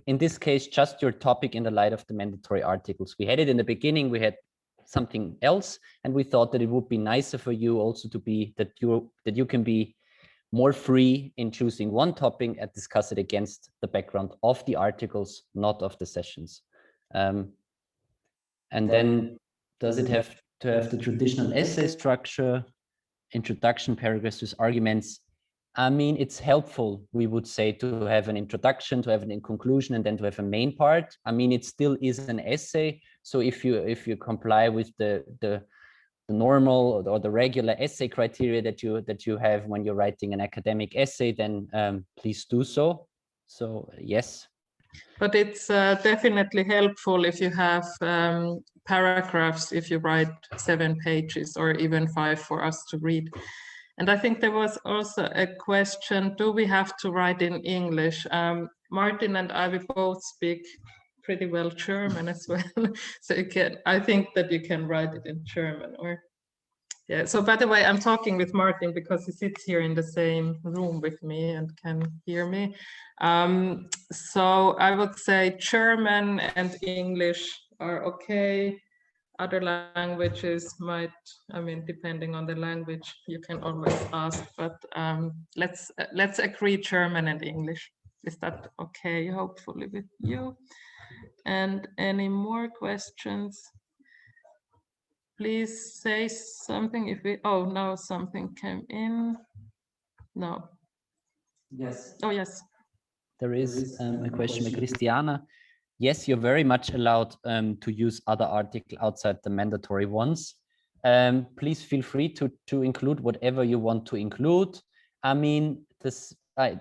In this case, just your topic in the light of the mandatory articles. We had it in the beginning, we had something else, and we thought that it would be nicer for you also to be that you can be more free in choosing one topic and discuss it against the background of the articles, not of the sessions. And then does it have to have the traditional essay structure, introduction, paragraphs with arguments? I mean, it's helpful, we would say, to have an introduction, to have an conclusion, and then to have a main part. I mean, it still is an essay. So if you comply with the normal or the regular essay criteria that you have when you're writing an academic essay, then please do so. So yes. But it's definitely helpful if you have paragraphs, if you write 7 pages or even 5 for us to read. And I think there was also a question, do we have to write in English? Martin and I, we both speak pretty well German as well. So I think that you can write it in German. Or yeah. So by the way, I'm talking with Martin because he sits here in the same room with me and can hear me. So I would say German and English are okay. Other languages might, I mean, depending on the language, you can always ask, but let's agree German and English. Is that okay, hopefully, with you? And any more questions? Please say something if we, oh, now something came in. No. Yes. Oh, yes. There is a question by Christiana. Yes, you're very much allowed to use other articles outside the mandatory ones. Please feel free to include whatever you want to include. I mean,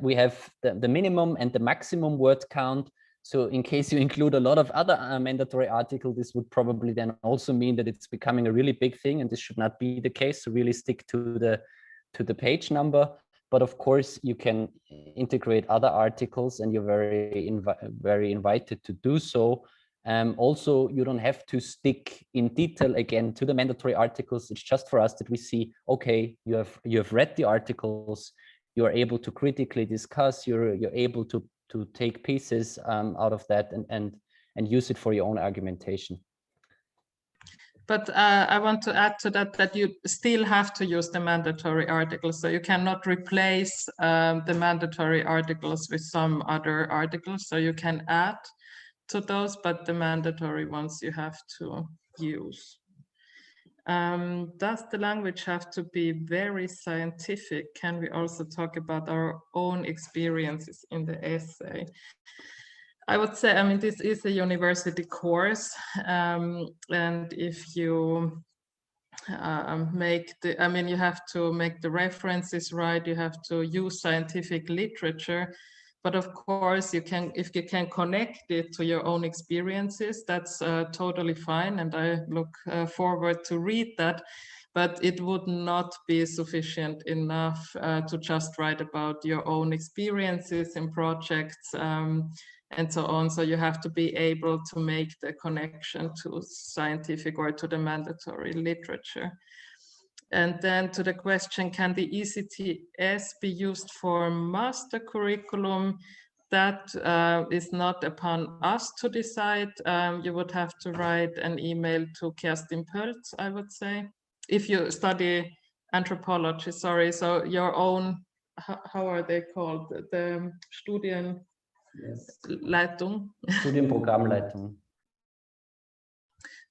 we have the minimum and the maximum word count. So in case you include a lot of other mandatory articles, this would probably then also mean that it's becoming a really big thing, and this should not be the case. So really stick to the page number. but of course you can integrate other articles, and you're very invited to do so. Also, you don't have to stick in detail again to the mandatory articles. It's just for us that we see, okay, you have read the articles, you are able to critically discuss, you're able to take pieces out of that and use it for your own argumentation. But I want to add to that you still have to use the mandatory articles. So you cannot replace the mandatory articles with some other articles. So you can add to those, but the mandatory ones you have to use. Does the language have to be very scientific? Can we also talk about our own experiences in the essay? I would say, I mean, this is a university course, and if you you have to make the references right, you have to use scientific literature, but of course you can, if you can connect it to your own experiences, that's totally fine, and I look forward to read that. But it would not be sufficient enough to just write about your own experiences in projects and so on. So you have to be able to make the connection to scientific or to the mandatory literature. And then to the question, can the ECTS be used for master curriculum? That is not upon us to decide. You would have to write an email to Kerstin Pöltz, I would say. If you study anthropology, sorry, so your own, how are they called? The Studienleitung. Studienprogrammleitung.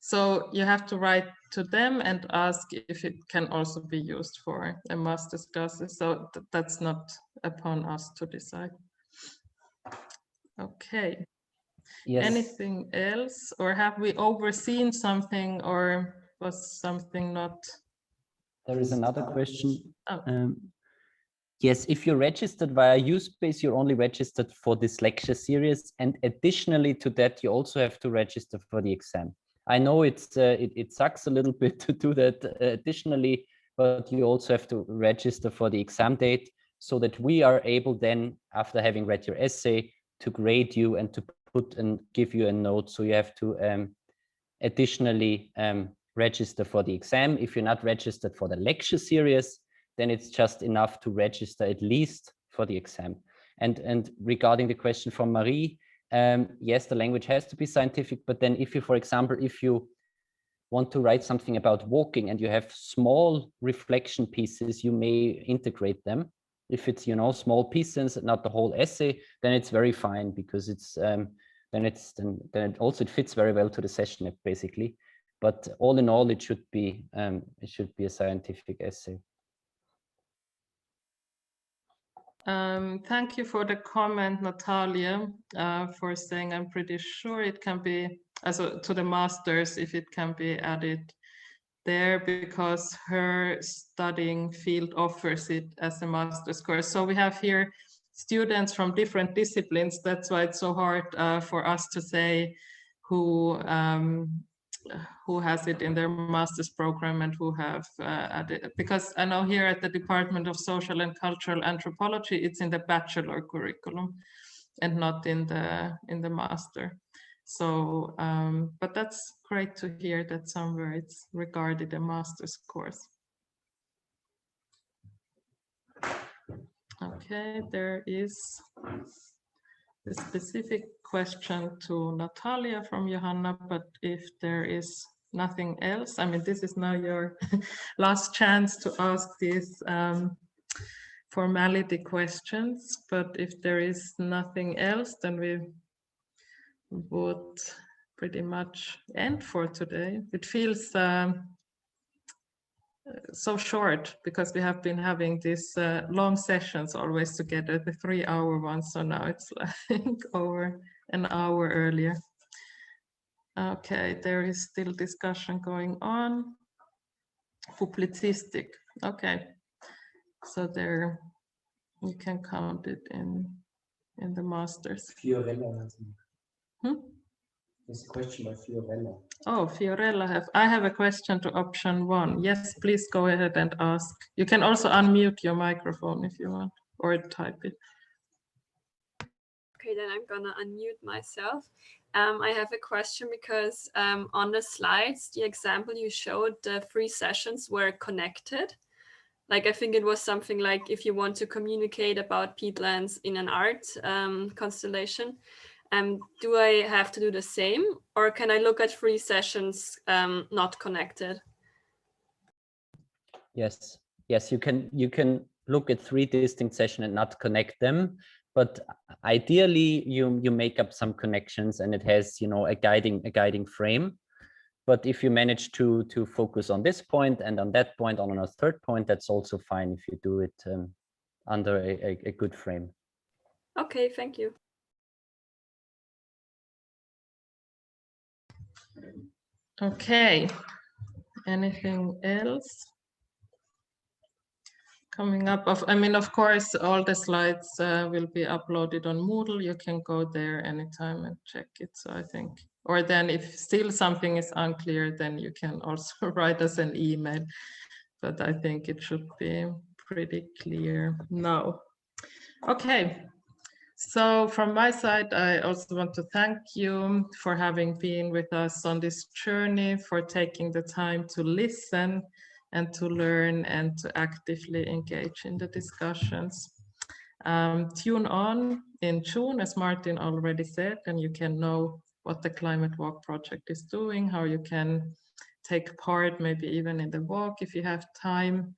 So you have to write to them and ask if it can also be used for a master's classes. So that's not upon us to decide. Okay. Yes. Anything else, or have we overseen something, or was something not? There is another question. Oh. Yes, if you're registered via USpace, you're only registered for this lecture series, and additionally to that, you also have to register for the exam. I know it sucks a little bit to do that additionally, but you also have to register for the exam date so that we are able then, after having read your essay, to grade you and to put and give you a note. So you have to additionally register for the exam. If you're not registered for the lecture series, then it's just enough to register at least for the exam. And regarding the question from Marie, yes, the language has to be scientific, but then if you, for example, if you want to write something about walking and you have small reflection pieces, you may integrate them. If it's, you know, small pieces, not the whole essay, then it's very fine, because it's then it also fits very well to the session basically. But all in all, it should be a scientific essay. Thank you for the comment, Natalia, for saying I'm pretty sure it can be, also to the masters, if it can be added there, because her studying field offers it as a master's course. So we have here students from different disciplines. That's why it's so hard for us to say who has it in their master's program and who have added, because I know here at the Department of Social and Cultural Anthropology, it's in the bachelor curriculum and not in the master. So, but that's great to hear that somewhere it's regarded a master's course. Okay, there is a specific question to Natalia from Johanna, but if there is nothing else, I mean, this is now your last chance to ask these formality questions, but if there is nothing else, then we would pretty much end for today. It feels so short because we have been having these long sessions always together, the 3-hour ones. So now it's like over an hour earlier. Okay, there is still discussion going on. Publicistic. Okay, so there you can count it in the masters. Hmm? There's a question by Fiorella. Oh, Fiorella, I have a question to option 1. Yes, please go ahead and ask. You can also unmute your microphone if you want, or type it. Okay, then I'm gonna unmute myself. I have a question because on the slides, the example you showed, the 3 sessions were connected. Like, I think it was something like if you want to communicate about peatlands in an art constellation, do I have to do the same, or can I look at 3 sessions not connected? Yes, yes, you can look at 3 distinct sessions and not connect them, but ideally you make up some connections and it has, you know, a guiding frame. But if you manage to focus on this point and on that point, on a third point, that's also fine if you do it under a good frame. Okay, thank you. Okay, anything else coming up? Of course, all the slides will be uploaded on Moodle. You can go there anytime and check it. So I think, or then if still something is unclear, then you can also write us an email. But I think it should be pretty clear now. Okay. So from my side, I also want to thank you for having been with us on this journey, for taking the time to listen and to learn and to actively engage in the discussions. Tune on in June, as Martin already said, and you can know what the Climate Walk project is doing, how you can take part, maybe even in the walk if you have time.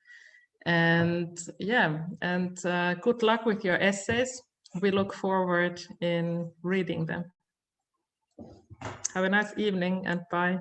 And yeah, and good luck with your essays. We look forward in reading them. Have a nice evening and bye.